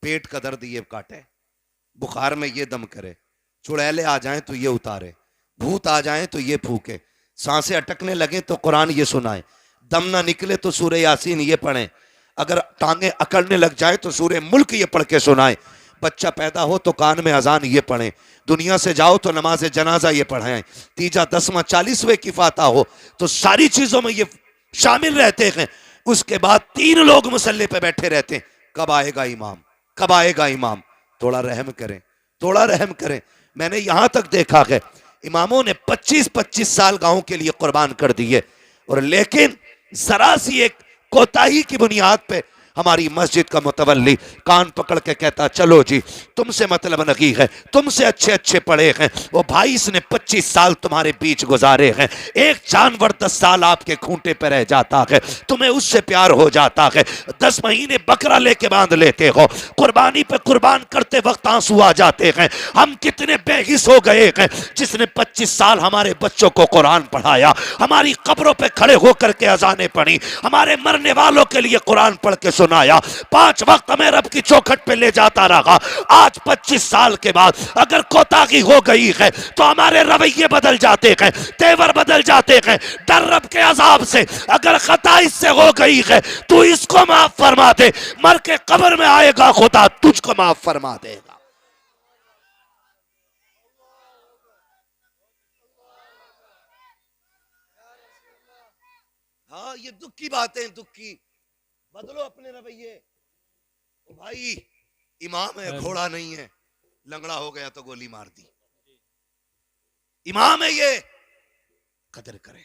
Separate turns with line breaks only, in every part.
पेट का दर्द ये काटे, बुखार में ये दम करे, चुड़ैले आ जाएं तो ये उतारे, भूत आ जाएं तो ये फूके, सांसें अटकने लगे तो कुरान ये सुनाए, दम ना निकले तो सूरह यासीन ये पढ़ें, अगर टांगे अकड़ने लग जाए तो सूरह मुल्क ये पढ़ के सुनाए, बच्चा पैदा हो तो कान में अजान ये पढ़ें, दुनिया से जाओ तो नमाज जनाजा ये पढ़ाएं, तीजा 10वां 40वें की फाता हो तो सारी चीजों में ये शामिल रहते हैं। उसके बाद 3 लोग मुसल्ले पे बैठे रहते हैं, कब आएगा इमाम, कब आएगा इमाम। थोड़ा रहम करें, थोड़ा रहम करें। मैंने यहां तक देखा है इमामों ने 25-25 साल गांव के लिए कुर्बान कर दिए, और लेकिन जरा सी एक कोताही की बुनियाद पे हमारी मस्जिद का मुतवल्ली कान पकड़ के कहता चलो जी तुमसे मतलब नहीं है, तुमसे अच्छे अच्छे पढ़े हैं वो भाई, इसने 25 साल तुम्हारे बीच गुजारे हैं, एक जानवर 10 साल आपके खूंटे पे रह जाता है, तुम्हें उससे प्यार हो जाता है, 10 महीने बकरा लेके बांध लेते हो, कुर्बानी पे कुर्बान करते वक्त आंसू आ जाते हैं। हम कितने बेहिस हो गए हैं जिसने 25 साल हमारे बच्चों को कुरान पढ़ाया, हमारी कब्रों पे खड़े होकर के अजानें पढ़ी, हमारे मरने वालों के लिए कुरान पढ़ के सुनाया, 5 वक्त हमें रब की चौखट पे ले जाता रहा। आज 25 साल के बाद अगर कोताही हो गई है तो हमारे रवैये बदल जाते हैं, तेवर बदल जाते हैं, डर रब के अजाब से अगर खता इससे हो गई है तू इसको माफ फरमा दे, मर के कब्र में आएगा खुदा तुझको माफ फरमा देगा। हाँ ये दुख की बात है, दुख की, बदलो अपने रवैये। भाई इमाम है, घोड़ा नहीं है, लंगड़ा हो गया तो गोली मार दी, इमाम है ये, कदर करें,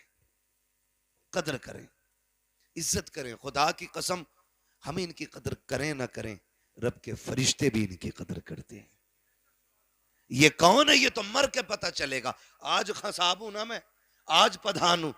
कदर करें, इज्जत करें। खुदा की कसम हम इनकी कदर करें ना करें, रब के फरिश्ते भी इनकी कदर करते हैं। ये कौन है ये तो मर के पता चलेगा। आज खसाब हूं ना मैं, आज प्रधान हूं,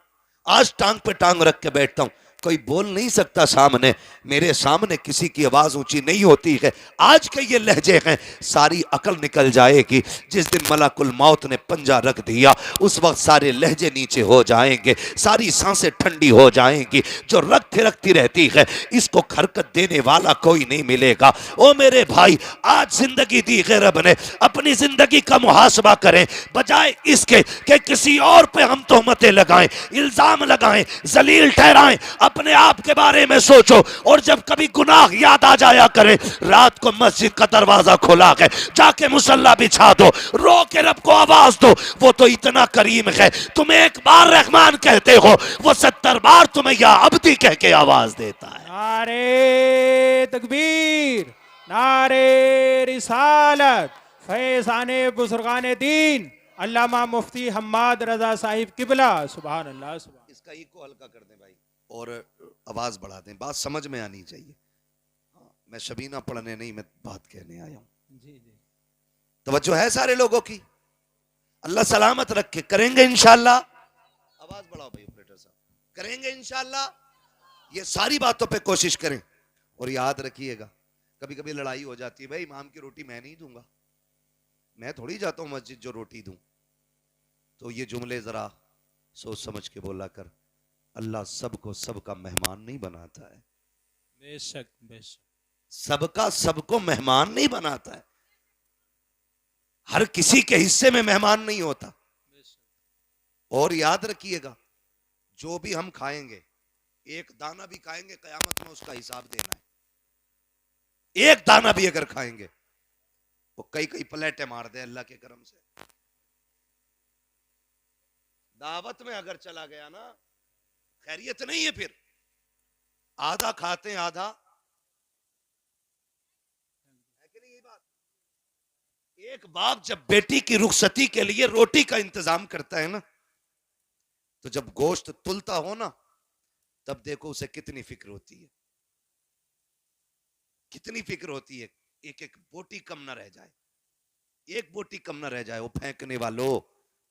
आज टांग पे टांग रख के बैठता हूं, कोई बोल नहीं सकता सामने, मेरे सामने किसी की आवाज ऊंची नहीं होती है। आज के ये लहजे हैं, सारी अकल निकल जाएगी। जिस दिन मलाकुल मौत ने पंजा रख दिया उस वक्त सारे लहजे नीचे हो जाएंगे, सारी सांसें ठंडी हो जाएंगी, जो रख थिरकती रहती है इसको हरकत देने वाला कोई नहीं मिलेगा। ओ मेरे भाई, आज जिंदगी दी है रब ने, अपनी जिंदगी का मुहासबा करें, बजाय इसके कि किसी और पे हम तोहमतें लगाएं, इल्जाम लगाएं, जलील ठहराएं। अपने आप के बारे में सोचो, और जब कभी गुनाह याद आ जाया करे, रात को मस्जिद का दरवाजा खोला है, जाके मुसल्ला बिछा दो, रो के रब को आवाज दो, वो तो इतना करीम है, तुम एक बार रहमान कहते हो वो 70 बार तुम्हें या अब्दी कह के आवाज देता है।
नारे तकबीर, नारे रिसालत, फैज़ाने बुजुर्गाने दीन अल्लामा मुफ्ती हम्माद रजा साहिब किबला, सुभान अल्लाह।
इसका इको हल्का कर दें भाई और आवाज बढ़ा दें, बात समझ में आनी चाहिए। हाँ, मैं शबीना पढ़ने नहीं, मैं बात कहने आया हूं।
जी जी,
तवज्जो है सारे लोगों की? अल्लाह सलामत रखे, करेंगे इंशाल्लाह। आवाज बढ़ाओ भाई ऑपरेटर साहब, करेंगे इंशाल्लाह। ये सारी बातों पे कोशिश करें, और याद रखिएगा कभी कभी लड़ाई हो जाती है, भाई इमाम की रोटी मैं नहीं दूंगा, मैं थोड़ी जाता हूं मस्जिद जो रोटी दूं। तो ये जुमले जरा सोच समझ के बोला कर, अल्लाह सबको सबका मेहमान नहीं बनाता है,
बेशक बेशक,
सबका सबको मेहमान नहीं बनाता है, हर किसी के हिस्से में मेहमान नहीं होता। और याद रखिएगा जो भी हम खाएंगे, एक दाना भी खाएंगे कयामत में उसका हिसाब देना है। एक दाना भी अगर खाएंगे वो कई कई प्लेटें मार दे अल्लाह के करम से। दावत में अगर चला गया ना, खैरियत नहीं है, फिर आधा खाते हैं आधा, है कि नहीं ये बात? एक बाप जब बेटी की रुखसती के लिए रोटी का इंतजाम करता है ना, तो जब गोश्त तुलता हो ना, तब देखो उसे कितनी फिक्र होती है, कितनी फिक्र होती है, एक एक बोटी कम ना रह जाए, एक बोटी कम ना रह जाए। वो फेंकने वालों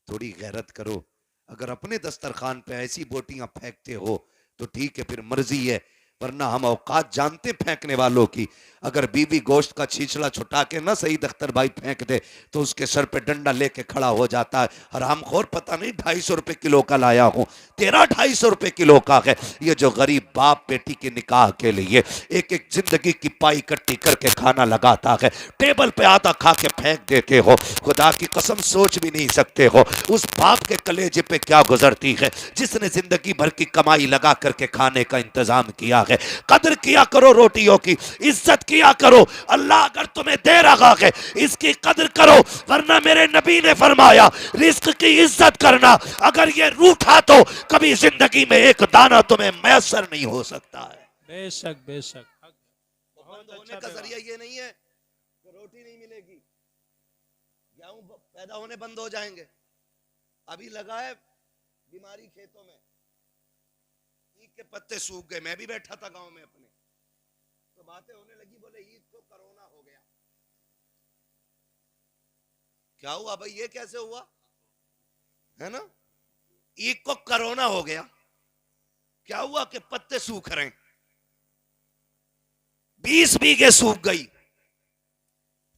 थोड़ी गैरत करो, अगर अपने दस्तरखान पे ऐसी बोटियां फेंकते हो तो ठीक है, फिर मर्जी है, वरना हम औकात जानते फेंकने वालों की। अगर बीवी गोश्त का छीछड़ा छुटा के ना सईद अख्तर भाई फेंक दे तो उसके सर पे डंडा लेके खड़ा हो जाता है। हरामखोर पता नहीं 250 रुपए किलो का लाया हूं, तेरा 250 रुपए किलो का है। ये जो गरीब बाप बेटी के निकाह के लिए एक एक जिंदगी की पाई इकट्ठी करके खाना लगाता है, टेबल पे आधा खा के फेंक देते हो। खुदा की कसम सोच भी नहीं सकते हो उस बाप के कलेजे पे क्या गुजरती है जिसने जिंदगी भर की कमाई लगा करके खाने का इंतजाम किया है। कदर किया करो रोटियों की, इज्जत किया करो। अल्लाह अगर तुम्हें दे रहा है इसकी कदर करो, वरना मेरे नबी ने फरमाया रिस्क की इज्जत करना। अगर ये रूठा तो कभी जिंदगी में एक दाना तुम्हें मैसर नहीं हो सकता है।
बेशक बेशक।
बंद होने का जरिया ये नहीं है कि रोटी नहीं मिलेगी, गेहूं पैदा होने बंद हो जाएंगे। अभी लगा है बीमारी खेतों में, ईख के पत्ते सूख गए। मैं भी बैठा था गांव में अपने, तो बातें होने लगी, बोले ईद को कोरोना हो गया। क्या हुआ भाई, ये कैसे हुआ है ना? ईद को कोरोना हो गया, क्या हुआ कि पत्ते सूख रहे हैं। 20 बीघे सूख गई,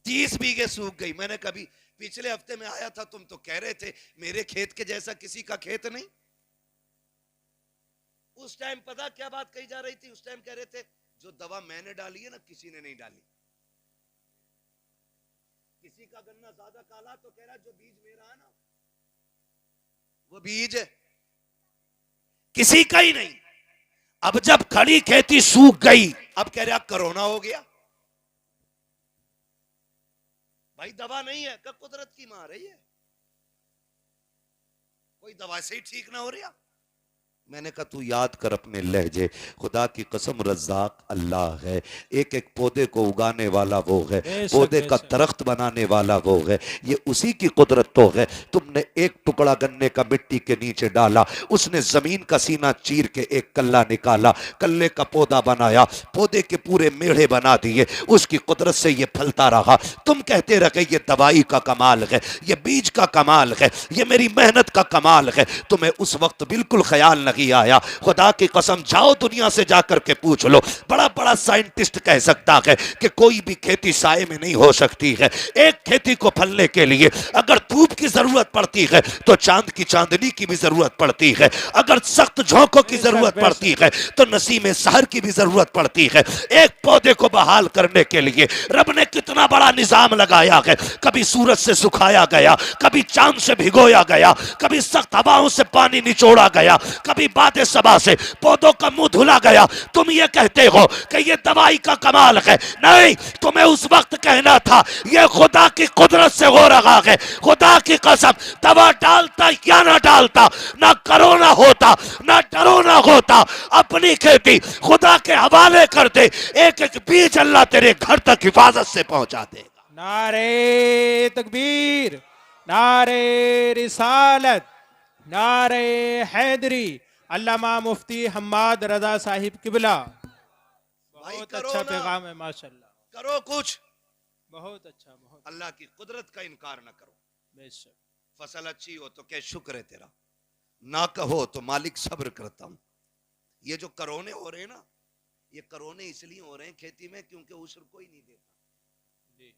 30 बीघे सूख गई। मैंने कभी पिछले हफ्ते में आया था, तुम तो कह रहे थे मेरे खेत के जैसा किसी का खेत नहीं। उस टाइम पता क्या बात कही जा रही थी? उस टाइम कह रहे थे जो दवा मैंने डाली है ना किसी ने नहीं डाली। किसी का गन्ना ज्यादा काला तो कह रहा जो बीज मेरा है ना वो बीज है, किसी का ही नहीं। अब जब खड़ी खेती सूख गई, अब कह रहा कोरोना हो गया। भाई दवा नहीं है, कब कुदरत की मार है ये, कोई दवा से ही ठीक ना हो रहा। मैंने कहा तू याद कर अपने लहजे, खुदा की कसम रज़्ज़ाक अल्लाह है। एक एक पौधे को उगाने वाला वो है, पौधे का दरख्त बनाने वाला वो है। ये उसी की कुदरत तो है। तुमने एक टुकड़ा गन्ने का मिट्टी के नीचे डाला, उसने जमीन का सीना चीर के एक कल्ला निकाला, कल्ले का पौधा बनाया, पौधे के पूरे मेढ़े बना दिए, उसकी कुदरत से ये फलता रहा। तुम कहते रहे ये दवाई का कमाल है, ये बीज का कमाल है, ये मेरी मेहनत का कमाल है। तुम्हें उस वक्त बिल्कुल ख्याल नहीं आया। खुदा की कसम जाओ दुनिया से जाकर के पूछ लो, बड़ा बड़ा साइंटिस्ट कह सकता है कि कोई भी खेती साए में नहीं हो सकती है। एक खेती को फलने के लिए अगर धूप की जरूरत पड़ती है तो चांद की चांदनी की भी जरूरत पड़ती है, अगर सख्त झोंकों की जरूरत पड़ती है तो नसीमे सहर की भी जरूरत पड़ती है। एक पौधे को बहाल करने के लिए रब ने कितना बड़ा निजाम लगाया है। कभी सूरज से सुखाया गया, कभी चांद से भिगोया गया, कभी सख्त हवाओं से पानी निचोड़ा गया, कभी बादे सबा से पौधों का मुंह धुला गया। तुम ये कहते हो कि ये दवाई का कमाल है। नहीं, तुम्हें उस वक्त कहना था ये खुदा की कुदरत से हो रहा है। खुदा की कसम दवा डालता या ना डालता, ना कोरोना होता ना डरोना होता। अपनी खेती खुदा के हवाले कर दे, एक एक बीज अल्लाह तेरे घर तक हिफाजत से पहुंचा देगा।
नारे तकबीर, नारे रिसालत, नारे हैदरी। अल्लामा मुफ्ती हम्माद रजा साहिब किबला। बहुत अच्छा पैगाम है माशाल्लाह।
करो कुछ,
बहुत अच्छा, बहुत
अल्लाह की कुदरत का इनकार ना करो।
बेशक।
फसल अच्छी हो तो क्या शुक्र है तेरा, ना कहो तो मालिक सब्र करता हूं। ये जो करोने हो रहे हैं ना, ये करोने इसलिए हो रहे हैं खेती में क्योंकि उश्र कोई नहीं देता
जी।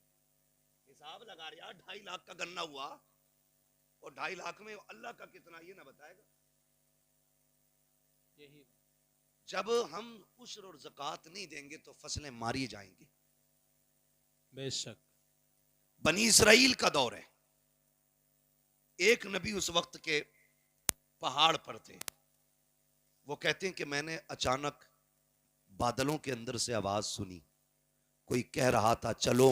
हिसाब लगा रहा 2.5 लाख का गन्ना हुआ और 2.5 लाख में अल्लाह का कितना ये ना बताएगा।
यही
जब हम उश्र और ज़कात नहीं देंगे तो फसलें मारी जाएंगी।
बेशक।
बनी इसराइल का दौर है। एक नबी उस वक्त के पहाड़ पर थे। वो कहते हैं कि मैंने अचानक बादलों के अंदर से आवाज सुनी, कोई कह रहा था चलो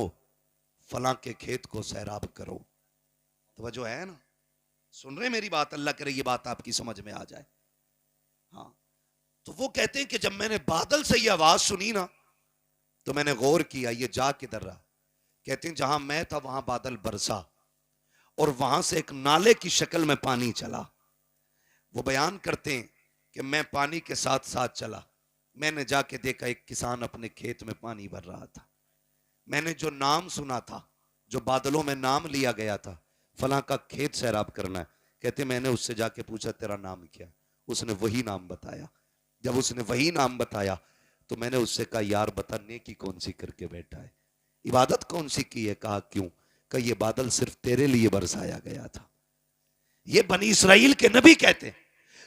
फलां के खेत को सैराब करो। तो वजह है ना, सुन रहे मेरी बात? अल्लाह करे ये बात आपकी समझ में आ जाए। हाँ, तो वो कहते हैं कि जब मैंने बादल से ये आवाज सुनी ना तो मैंने गौर किया ये जा किधर रहा। कहते हैं जहां मैं था वहां बादल बरसा और वहां से एक नाले की शक्ल में पानी चला। वो बयान करते हैं कि मैं पानी के साथ साथ चला। मैंने जाके देखा एक किसान अपने खेत में पानी भर रहा था। मैंने जो नाम सुना था, जो बादलों में नाम लिया गया था, फलां का खेत सैराब करना है, कहते मैंने उससे जाके पूछा तेरा नाम क्या? उसने वही नाम बताया। जब उसने वही नाम बताया तो मैंने उससे कहा यार बता नेकी कौन सी करके बैठा है, इबादत कौन सी की है? कहा क्यों? कहा ये बादल सिर्फ तेरे लिए बरसाया गया था। ये बनी इसराइल के नबी कहते हैं,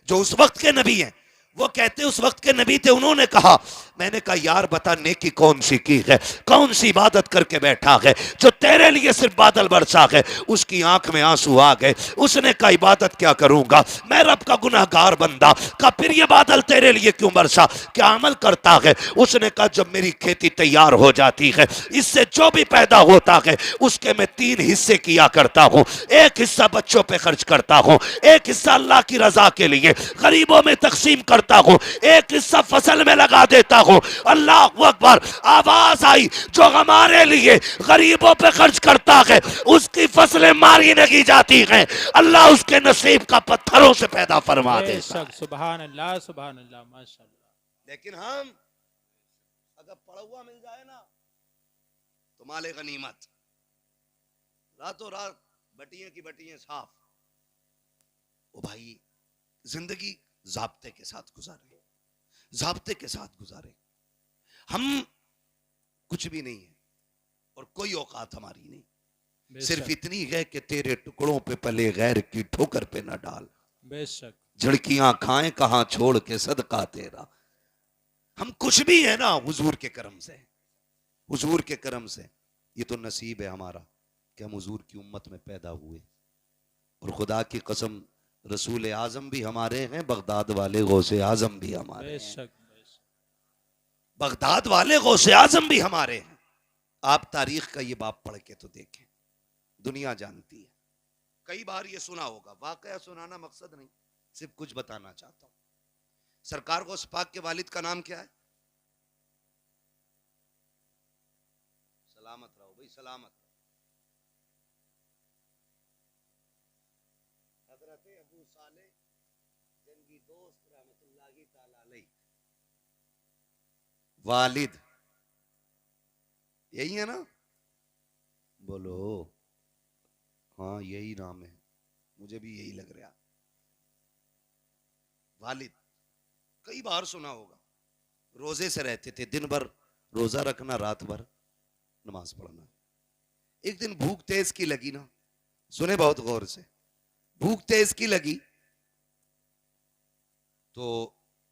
जो उस वक्त के नबी हैं, वो कहते उस वक्त के नबी थे। उन्होंने कहा, मैंने कहा यार बता नेकी कौन सी की है, कौन सी इबादत करके बैठा है जो तेरे लिए सिर्फ बादल बरसा है। उसकी आंख में आंसू आ गए। उसने कहा इबादत क्या करूंगा, मैं रब का गुनाहगार बंदा। कहा फिर ये बादल तेरे लिए क्यों बरसा, क्या अमल करता है? उसने कहा जब मेरी खेती तैयार हो जाती है, इससे जो भी पैदा होता है उसके मैं 3 हिस्से किया करता हूं। एक हिस्सा बच्चों पे खर्च करता हूं, एक हिस्सा अल्लाह की रजा के लिए गरीबों में तकसीम करता हूं, एक हिस्सा फसल में लगा देता हूं। अल्लाह अकबर। आवाज आई, जो हमारे लिए गरीबों पे खर्च करता है उसकी फसलें मारी नहीं जाती हैं, अल्लाह उसके नसीब का पत्थरों से पैदा फरमा देता है।
बेशक, सुभान अल्लाह, सुभान अल्लाह, माशाअल्लाह।
लेकिन हम अगर पड़ा हुआ मिल जाए ना तो माले गनीमत, रातों रात बटियां की बटियां साफ। ओ भाई जिंदगी जाब्ते के साथ गुजारे, जाब्ते के साथ गुजारे। हम कुछ भी नहीं है और कोई औकात हमारी नहीं, सिर्फ इतनी है कि तेरे टुकड़ों पे पले गैर की ठोकर पे न डाल।
बेशक,
झड़कियां खाएं कहां छोड़ के सदका तेरा। हम कुछ भी है ना हुजूर के करम से, हुजूर के करम से। ये तो नसीब है हमारा कि हम हुजूर की उम्मत में पैदा हुए। और खुदा की कसम रसूल आजम भी हमारे हैं, बगदाद वाले गौसे आजम भी हमारे हैं,
बेशक, बेशक।
बगदाद वाले गौसे आजम भी हमारे हैं। आप तारीख का ये बाप पढ़ के तो देखें, दुनिया जानती है। कई बार ये सुना होगा, वाकया सुनाना मकसद नहीं, सिर्फ कुछ बताना चाहता हूं। सरकार गौस पाक के वालिद का नाम क्या है? सलामत रहो भाई, सलामत रहो। हजरत अबू साले जंगी दोस्त रहमतुल्लाहि ताला अलैह, वालिद यही है ना? बोलो हाँ यही नाम है, मुझे भी यही लग रहा। वालिद कई बार सुना होगा। रोजे से रहते थे, दिन भर रोजा रखना, रात भर नमाज पढ़ना। एक दिन भूख तेज की लगी ना, सुने बहुत गौर से, भूख तेज की लगी तो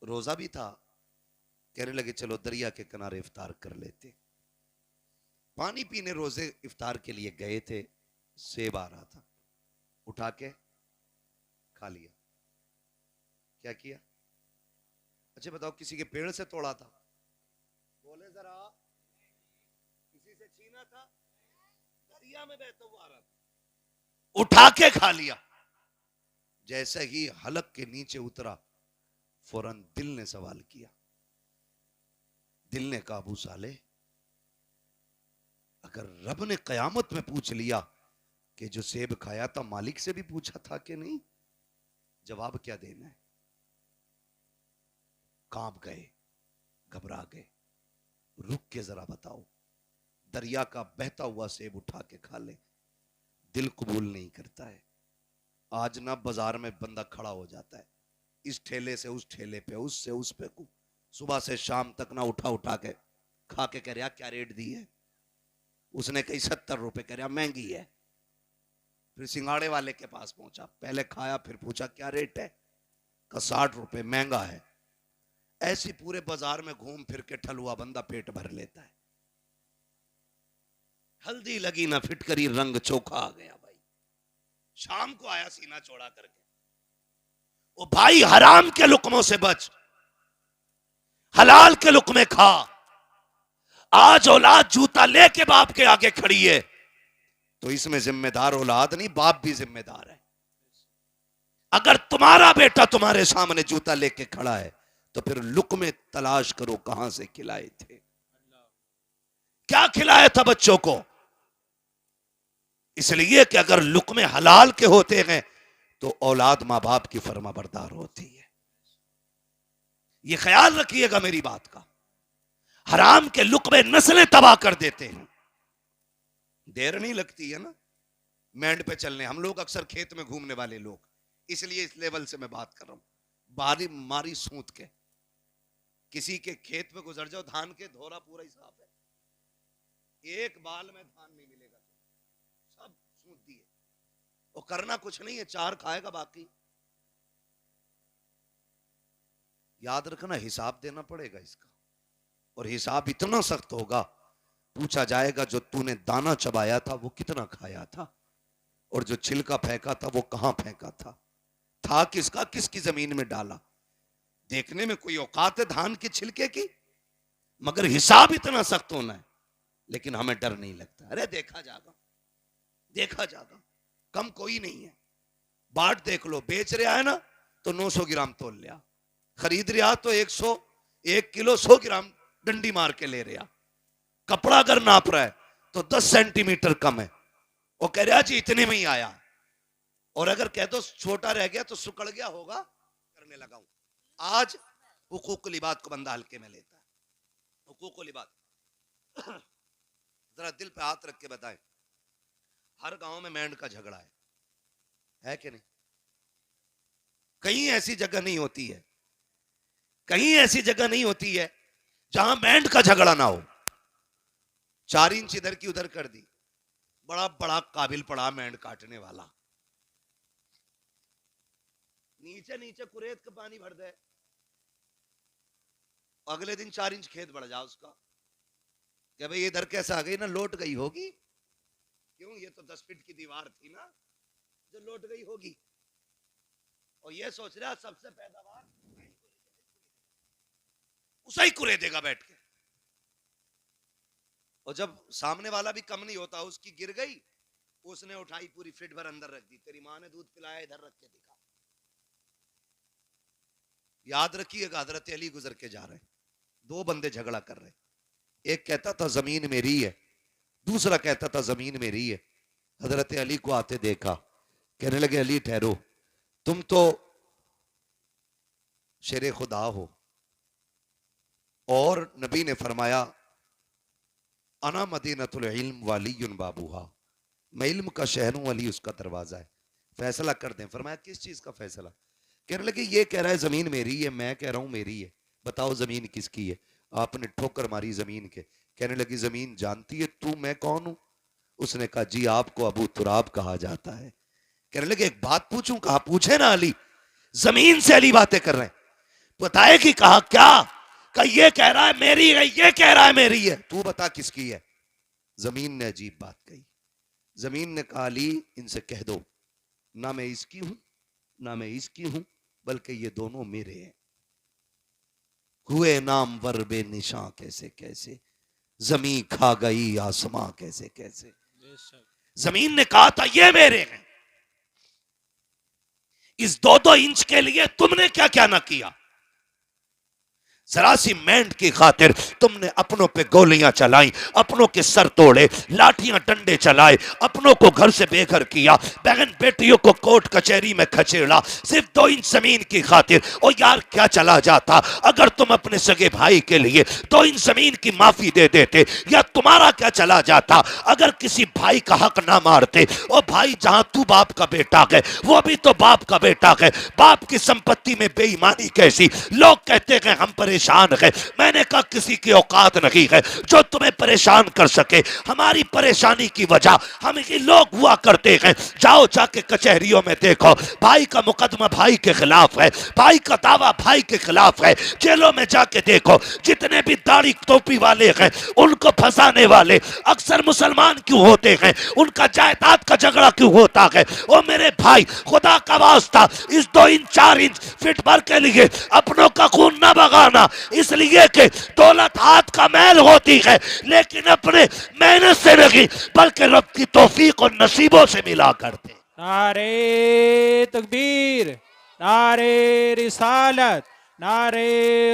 रोजा भी था, कहने लगे चलो दरिया के किनारे इफ्तार कर लेते। पानी पीने रोजे इफ्तार के लिए गए थे, सेब आ रहा था, उठा के खा लिया। क्या किया? अच्छा बताओ, किसी के पेड़ से तोड़ा था? बोले जरा, किसी से छीना था? दरिया में बहता हुआ आ रहा था, उठा के खा लिया। जैसे ही हलक के नीचे उतरा, फौरन दिल ने सवाल किया। दिल ने कहा अबू साले, अगर रब ने कयामत में पूछ लिया कि जो सेब खाया था मालिक से भी पूछा था कि नहीं, जवाब क्या देना है? कांप गए, घबरा गए। रुक के जरा बताओ, दरिया का बहता हुआ सेब उठा के खा ले, दिल कबूल नहीं करता है। आज ना बाजार में बंदा खड़ा हो जाता है, इस ठेले से उस ठेले पे, उससे उस पे, सुबह से शाम तक ना उठा उठा के खा के कह रहा क्या रेट दी है? उसने कही 70 रुपए, कह रहा महंगी है। फिर सिंगाड़े वाले के पास पहुंचा, पहले खाया फिर पूछा क्या रेट है? का 60 रुपए, महंगा है। ऐसी पूरे बाजार में घूम फिर के ठलुआ बंदा पेट भर लेता है। हल्दी लगी ना फिटकरी, रंग चोखा आ गया भाई। शाम को आया सीना चौड़ा करके, ओ भाई हराम के लुकमों से बच, हलाल के लुकमे खा। आज औलाद जूता लेके बाप के आगे खड़ी है तो इसमें जिम्मेदार औलाद नहीं, बाप भी जिम्मेदार है। अगर तुम्हारा बेटा तुम्हारे सामने जूता लेके खड़ा है तो फिर लुकमे तलाश करो कहां से खिलाए थे, क्या खिलाया था बच्चों को। इसलिए कि अगर लुकमे हलाल के होते हैं तो औलाद मां बाप की फर्मा बरदार होती है। यह ख्याल रखिएगा मेरी बात का। हराम के लुकमे नस्लें तबाह कर देते हैं। देर नहीं लगती है ना मैंड पे चलने, हम लोग अक्सर खेत में घूमने वाले लोग, इसलिए इस लेवल से मैं बात कर रहा हूं। बारी मारी सूत के किसी के खेत पे गुजर जाओ, धान के धोरा पूरा ही साफ है, एक बाल में धान नहीं मिलेगा, सब सूत दिए। वो करना कुछ नहीं है, चार खाएगा बाकी। याद रखना, हिसाब देना पड़ेगा इसका, और हिसाब इतना सख्त होगा, पूछा जाएगा जो तूने दाना चबाया था वो कितना खाया था, और जो छिलका फेंका था वो कहां फेंका था किसका, किसकी जमीन में डाला। देखने में कोई औकात है धान के छिलके की, मगर हिसाब इतना सख्त होना है। लेकिन हमें डर नहीं लगता, अरे देखा जाएगा, देखा जाएगा, कम कोई नहीं है। बाट देख लो, बेच रहा है ना तो 900 ग्राम तोल लिया, खरीद रहा तो 1 किलो 100 ग्राम डंडी मार के ले रहा। कपड़ा अगर नाप रहा है तो 10 सेंटीमीटर कम है, वो कह रहा जी इतने में ही आया, और अगर कह दो छोटा रह गया तो सुकड़ गया होगा, करने लगा हूं। आज हुकूकुल इबाद को बंदा हल्के में लेता है। हुकूकुल इबाद, जरा दिल पे हाथ रख के बताएं, हर गांव में मेंढ का झगड़ा है कि नहीं? कहीं ऐसी जगह नहीं होती है, कहीं ऐसी जगह नहीं होती है जहां मेंढ का झगड़ा ना हो। 4 इंच इधर की उधर कर दी, बड़ा बड़ा काबिल पड़ा मेंढ काटने वाला, नीचे नीचे कुरेद का पानी भर दे, अगले दिन 4 इंच खेत बढ़ जाओ उसका, क्या भाई इधर कैसे आ गई ना, लौट गई होगी, क्यों, ये तो 10 फीट की दीवार थी ना जो लौट गई होगी। और ये सोच रहा सबसे पैदावार उसे ही कुरे देगा बैठ के, और जब सामने वाला भी कम नहीं होता, उसकी गिर गई, उसने उठाई पूरी फीट भर अंदर रख दी, तेरी माँ ने दूध पिलाया इधर रख के दिखा। याद रखिएगा, हजरत अली गुजर के जा रहे, 2 बंदे झगड़ा कर रहे, एक कहता था जमीन मेरी है, दूसरा कहता था जमीन मेरी है। हजरत अली को आते देखा, कहने लगे अली ठहरो, तुम तो शेरे खुदा हो, और नबी ने फरमाया अना मदीनतुल इल्म वालियुन बाबूहा, मैं इल्म का शहर हूं, अली उसका दरवाजा है, फैसला कर दें। फरमाया किस चीज का फैसला? कहने लगे ये कह रहा है जमीन मेरी है, मैं कह रहा हूं मेरी है, बताओ जमीन किसकी है? आपने ठोकर मारी जमीन के। कहने लगी जमीन जानती है तू मैं कौन हूं? उसने कहा जी आपको अबू तुराब कहा जाता है। कहने लगे एक बात पूछूं? कहा पूछे ना अली। जमीन से अली बातें कर रहे हैं, बताए कि कहा क्या? कहा ये कह रहा है मेरी है, ये कह रहा है मेरी है, तू बता किसकी है? जमीन ने अजीब बात कही। जमीन ने कहा अली इनसे कह दो ना मैं इसकी हूं ना मैं इसकी हूं, बल्कि ये दोनों मेरे हैं। हुए नाम वर बे निशां कैसे कैसे, जमीन खा गई आसमां कैसे कैसे। जमीन ने कहा था ये मेरे हैं, इस 2-2 इंच के लिए तुमने क्या क्या ना किया। जरा सी मेंढ की खातिर तुमने अपनों पे गोलियां चलाई, अपनों के सर तोड़े, लाठियां डंडे चलाए, अपनों को घर से बेघर किया, बहन बेटियों को कोर्ट कचहरी में खचेड़ा, सिर्फ 2 इंच जमीन की खातिर। ओ यार क्या चला जाता अगर तुम अपने सगे भाई के लिए 2 इंच जमीन की माफी दे देते, या तुम्हारा क्या चला जाता अगर किसी भाई का हक ना मारते। ओ भाई जहां तू बाप का बेटा है वो भी तो बाप का बेटा है, बाप की संपत्ति में बेईमानी कैसी? लोग कहते हैं हम परेशान है, मैंने कहा किसी की औकात नहीं है जो तुम्हें परेशान कर सके। हमारी परेशानी की वजह हम ही लोग हुआ करते हैं। जाओ जाके कचहरियों में देखो, भाई का मुकदमा भाई के खिलाफ है, भाई का दावा भाई के खिलाफ है। जेलों में जाके देखो जितने भी दाढ़ी टोपी वाले हैं उनको फंसाने वाले अक्सर मुसलमान क्यों होते हैं, उनका जायदाद का झगड़ा क्यों होता है। ओ मेरे भाई खुदा का वास्ता इस 2 इंच 4 इंच फिट भर के लिए अपनों का खून न बगाना, इसलिए कि दौलत हाथ का मैल होती है लेकिन अपने मेहनत से नहीं बल्कि रब की तौफीक और नसीबों से मिला करते।
नारे तकबीर, नारे रिसालत, नारे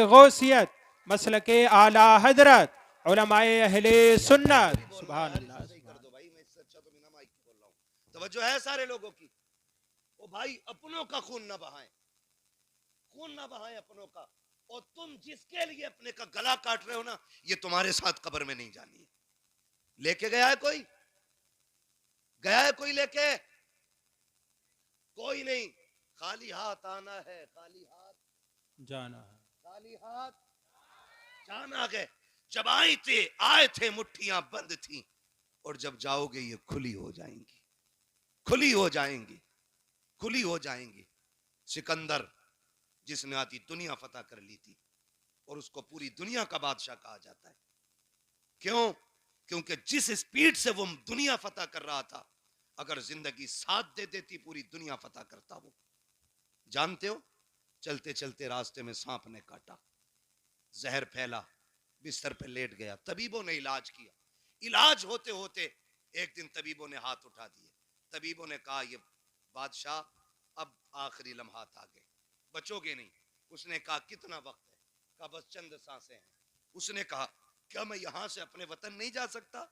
गौसियत, मसलके आला हजरत, उलमाए अहले सुन्नत। सुभान अल्लाह।
तवज्जो है सारे लोगों की। ओ भाई अपनों का खून ना बहाएं, खून ना बहाएं अपनों का। और तुम जिसके लिए अपने का गला काट रहे हो ना, ये तुम्हारे साथ कब्र में नहीं जानी है। लेके गया है कोई? गया है कोई लेके? कोई नहीं। खाली हाथ आना है, खाली हाथ
जाना है।
खाली हाथ शाम आ गए, जब आए थे मुट्ठियां बंद थी, और जब जाओगे ये खुली हो जाएंगी, खुली हो जाएंगी, खुली हो जाएंगी। सिकंदर जिसने आधी दुनिया फतह कर ली थी, और उसको पूरी दुनिया का बादशाह कहा जाता है। क्यों? क्योंकि जिस स्पीड से वो दुनिया फतह कर रहा था, अगर जिंदगी साथ दे देती पूरी दुनिया फतह करता वो। जानते हो, चलते चलते रास्ते में सांप ने काटा, जहर फैला, बिस्तर पे लेट गया, तबीबों ने इलाज किया, इलाज होते होते एक दिन तबीबों ने हाथ उठा दिए। तबीबों ने कहा, ये बादशाह अब आखिरी लम्हात आ गए, बचोगे नहीं। उसने कहा, कितना वक्त है? कहा, बस चंद सांसें हैं। उसने कहा, क्या मैं यहां से अपने वतन नहीं जा सकता?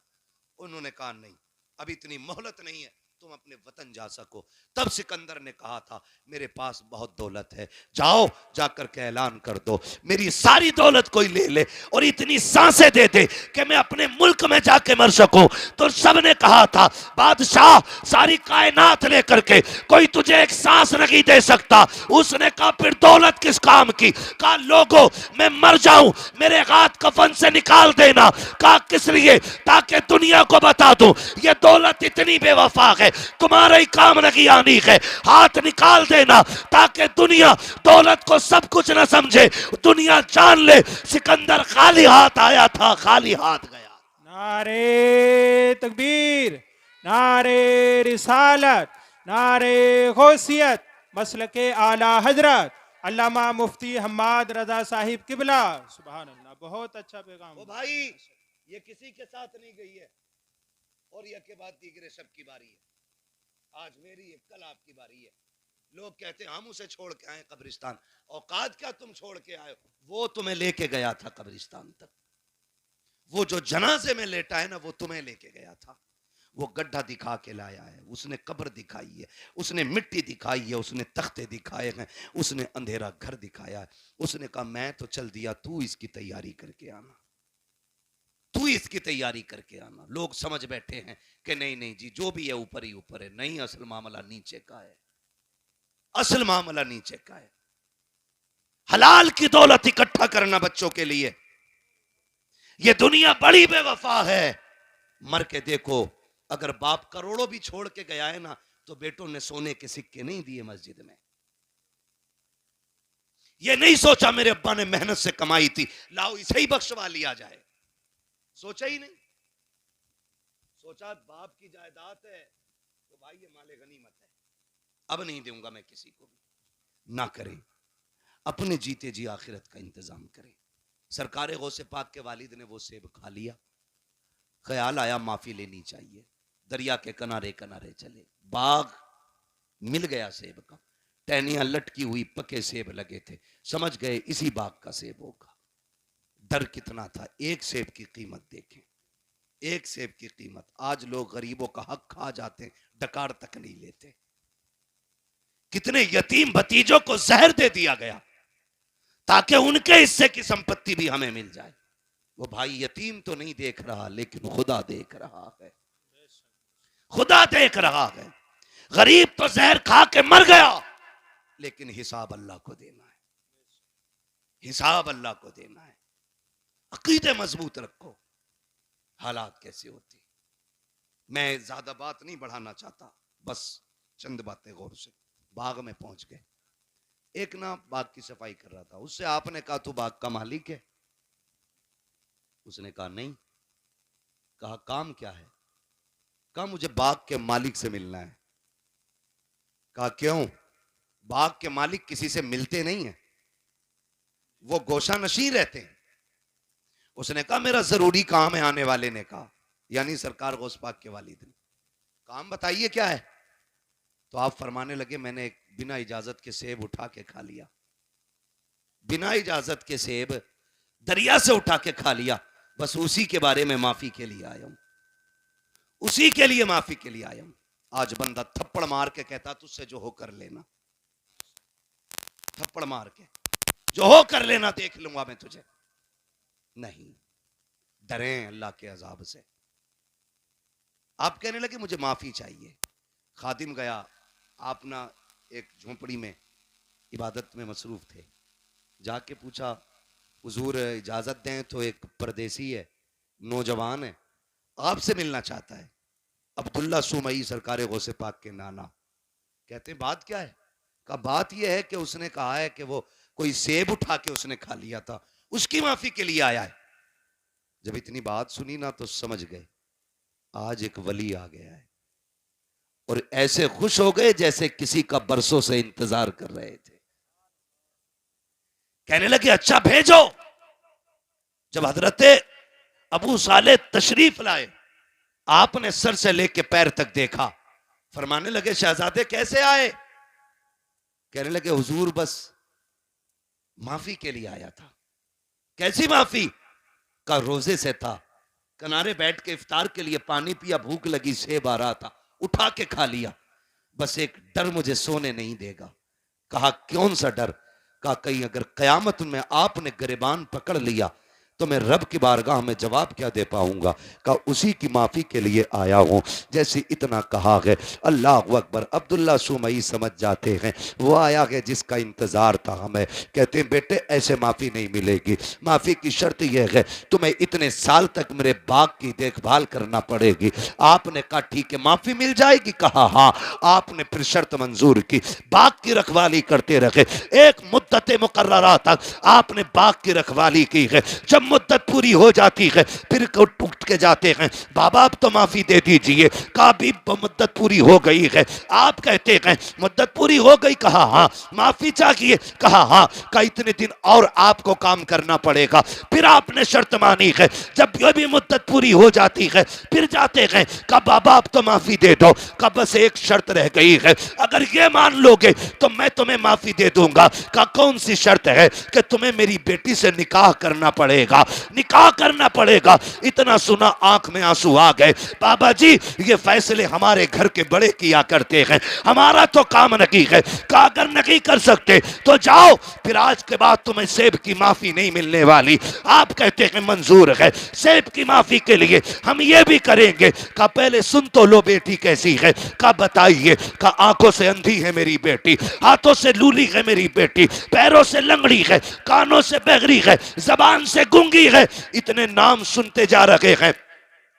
उन्होंने कहा, नहीं, अब इतनी मोहलत नहीं है, तुम अपने वतन जा सको। तब सिकंदर ने कहा था, मेरे पास बहुत दौलत है, जाओ जाकर के ऐलान कर दो मेरी सारी दौलत कोई ले ले और इतनी सांसें दे दे कि मैं अपने मुल्क में जाके मर सकूं। तो सबने कहा था, बादशाह सारी कायनात लेकर के कोई तुझे एक सांस नहीं दे सकता। उसने कहा, फिर दौलत किस काम की? कहा, लोगों मैं मर जाऊं, मेरे हाथ कफन से निकाल देना। कहा, किस लिए? ताकि दुनिया को बता दूं ये दौलत इतनी बेवफा है, तुम्हारे ही काम नहीं आनी है। हाथ निकाल देना ताकि दुनिया दौलत को सब कुछ न समझे, दुनिया जान ले सिकंदर खाली हाथ आया था, खाली हाथ गया।
नारे तकबीर, नारे रिसालत, नारे गौसियत, मसलके आला हजरत अल्लामा मुफ्ती हम्माद रजा साहिब किबला। सुभान अल्लाह, बहुत अच्छा पैगाम।
ओ भाई, ये किसी के साथ नहीं गई है, और यह के बाद दीगरे सबकी बारी है। आज मेरी है, कल आपकी बारी है। लोग कहते हैं हम उसे छोड़ के आए कब्रिस्तान। औकात क्या तुम छोड़ के आए? वो तुम्हें लेके गया था कब्रिस्तान तक। वो जो जनाजे में लेटा है ना, वो तुम्हें लेके गया था। वो गड्ढा दिखा के लाया है, उसने कब्र दिखाई है, उसने मिट्टी दिखाई है, उसने तख्ते दिखाए हैं, उसने अंधेरा घर दिखाया है। उसने कहा, मैं तो चल दिया, तू इसकी तैयारी करके आना, तू इसकी तैयारी करके आना। लोग समझ बैठे हैं कि नहीं नहीं जी, जो भी है ऊपर ही ऊपर है। नहीं, असल मामला नीचे का है, असल मामला नीचे का है। हलाल की दौलत इकट्ठा करना बच्चों के लिए। यह दुनिया बड़ी बेवफा है। मर के देखो, अगर बाप करोड़ों भी छोड़ के गया है ना, तो बेटों ने सोने के सिक्के नहीं दिए मस्जिद में। यह नहीं सोचा मेरे अब्बा ने मेहनत से कमाई थी, लाओ इसे ही बख्शवा लिया जाए। सोचा ही नहीं। सोचा बाप की जायदाद है तो भाई ये माले गनीमत है, अब नहीं दूंगा मैं किसी को भी। ना करें, अपने जीते जी आखिरत का इंतजाम करें। सरकार गौसे पाक के वालिद ने वो सेब खा लिया, ख्याल आया माफी लेनी चाहिए। दरिया के किनारे किनारे चले, बाग मिल गया सेब का, टहनियां लटकी हुई पके सेब लगे थे, समझ गए इसी बाग का सेब होगा। डर कितना था। एक सेब की कीमत देखें, एक सेब की कीमत। आज लोग गरीबों का हक खा जाते हैं, डकार तक नहीं लेते। कितने यतीम भतीजों को जहर दे दिया गया ताकि उनके हिस्से की संपत्ति भी हमें मिल जाए। वो भाई यतीम तो नहीं देख रहा, लेकिन खुदा देख रहा है, खुदा देख रहा है। गरीब तो जहर खा के मर गया, लेकिन हिसाब अल्लाह को देना है, हिसाब अल्लाह को देना है। अकीदे मजबूत रखो। हालात कैसे होती, मैं ज्यादा बात नहीं बढ़ाना चाहता, बस चंद बातें गौर से। बाग में पहुंच गए, एक ना बाग की सफाई कर रहा था, उससे आपने कहा तू बाग का मालिक है? उसने कहा नहीं। कहा काम क्या है? कहा मुझे बाग के मालिक से मिलना है। कहा क्यों? बाग के मालिक किसी से मिलते नहीं है, वो गोशा नशीं रहते हैं। उसने कहा मेरा जरूरी काम है। आने वाले ने कहा, यानी सरकार गौस पाक के वालिद ने। काम बताइए क्या है? तो आप फरमाने लगे, मैंने एक बिना इजाजत के सेब उठा के खा लिया, बिना इजाजत के सेब दरिया से उठा के खा लिया, बस उसी के बारे में माफी के लिए आया हूं, उसी के लिए माफी के लिए आया हूं। आज बंदा थप्पड़ मार के कहता तुझसे जो हो कर लेना, थप्पड़ मार के जो हो कर लेना, देख लूंगा मैं तुझे। नहीं, डरें अल्लाह के अजाब से। आप कहने लगे मुझे माफी चाहिए। खादिम गया, आप ना एक झोंपड़ी में इबादत में मसरूफ थे, जाके पूछा हुजूर इजाजत दें तो एक परदेसी है, नौजवान है, आपसे मिलना चाहता है। अब्दुल्ला सुमई सरकार गौसे पाक के नाना। कहते हैं बात क्या है? कहा बात यह है कि उसने कहा है कि वो कोई सेब उठा के उसने खा लिया था, उसकी माफी के लिए आया है। जब इतनी बात सुनी ना तो समझ गए आज एक वली आ गया है, और ऐसे खुश हो गए जैसे किसी का बरसों से इंतजार कर रहे थे। कहने लगे अच्छा भेजो। जब हजरत अबू साले तशरीफ लाए, आपने सर से लेके पैर तक देखा, फरमाने लगे शहजादे कैसे आए? कहने लगे हुजूर बस माफी के लिए आया था। कैसी माफी? का रोजे से था, किनारे बैठ के इफ्तार के लिए पानी पिया, भूख लगी, सेब आ रहा था, उठा के खा लिया। बस एक डर मुझे सोने नहीं देगा। कहा कौन सा डर? कहा कहीं अगर कयामत में आपने गिरबान पकड़ लिया तो मैं रब की बारगाह में जवाब क्या दे पाऊंगा? कहा उसी की माफी के लिए आया हूं। जैसे इतना कहा है, अल्लाह अकबर, अब्दुल्ला सुमई समझ जाते हैं वो आया है जिसका इंतजार था हमें। कहते हैं बेटे ऐसे माफी नहीं मिलेगी, माफी की शर्त यह है तुम्हें इतने साल तक मेरे बाग की देखभाल करना पड़ेगी। आपने कहा ठीक है माफी मिल जाएगी? कहा हाँ। आपने फिर शर्त मंजूर की, बाग की रखवाली करते रहे, एक मुद्दत मुकर्ररा तक आपने बाग की रखवाली की है। जब मुद्दत पूरी हो जाती है फिर उठ के जाते हैं, बाबा अब तो माफी दे दीजिए। कहा भी मुद्दत पूरी हो गई है। आप कहते हैं मुद्दत पूरी हो गई? कहा हाँ। माफी चाहिए? कहा हाँ। का इतने दिन और आपको काम करना पड़ेगा। फिर आपने शर्त मानी है। जब ये भी मुद्दत पूरी हो जाती है फिर जाते हैं, कहा बाबा अब तो माफी दे दो। कहा बस एक शर्त रह गई है, अगर ये मान लोगे तो मैं तुम्हें माफी दे दूंगा। कहा कौन सी शर्त है? कि तुम्हें मेरी बेटी से निकाह करना पड़ेगा, निकाह करना पड़ेगा। इतना सुना आंख में आंसू आ गए। बाबा जी ये फैसले हमारे घर के बड़े किया करते हैं, हमारा तो काम नहीं है। कहा अगर नहीं कर सकते तो जाओ, फिर आज के बाद तुम्हें सेब की माफी नहीं मिलने वाली। आप कहते हैं मंजूर है, सेब की माफी के लिए हम ये भी करेंगे। कहा पहले सुन तो लो बेटी कैसी है। कहा बताइए। कहा आंखों से अंधी है मेरी बेटी, हाथों से लूली है मेरी बेटी, पैरों से लंगड़ी है, कानों से बहरी है, जबान से गूंगी है। इतने नाम सुनते जा रहे हैं,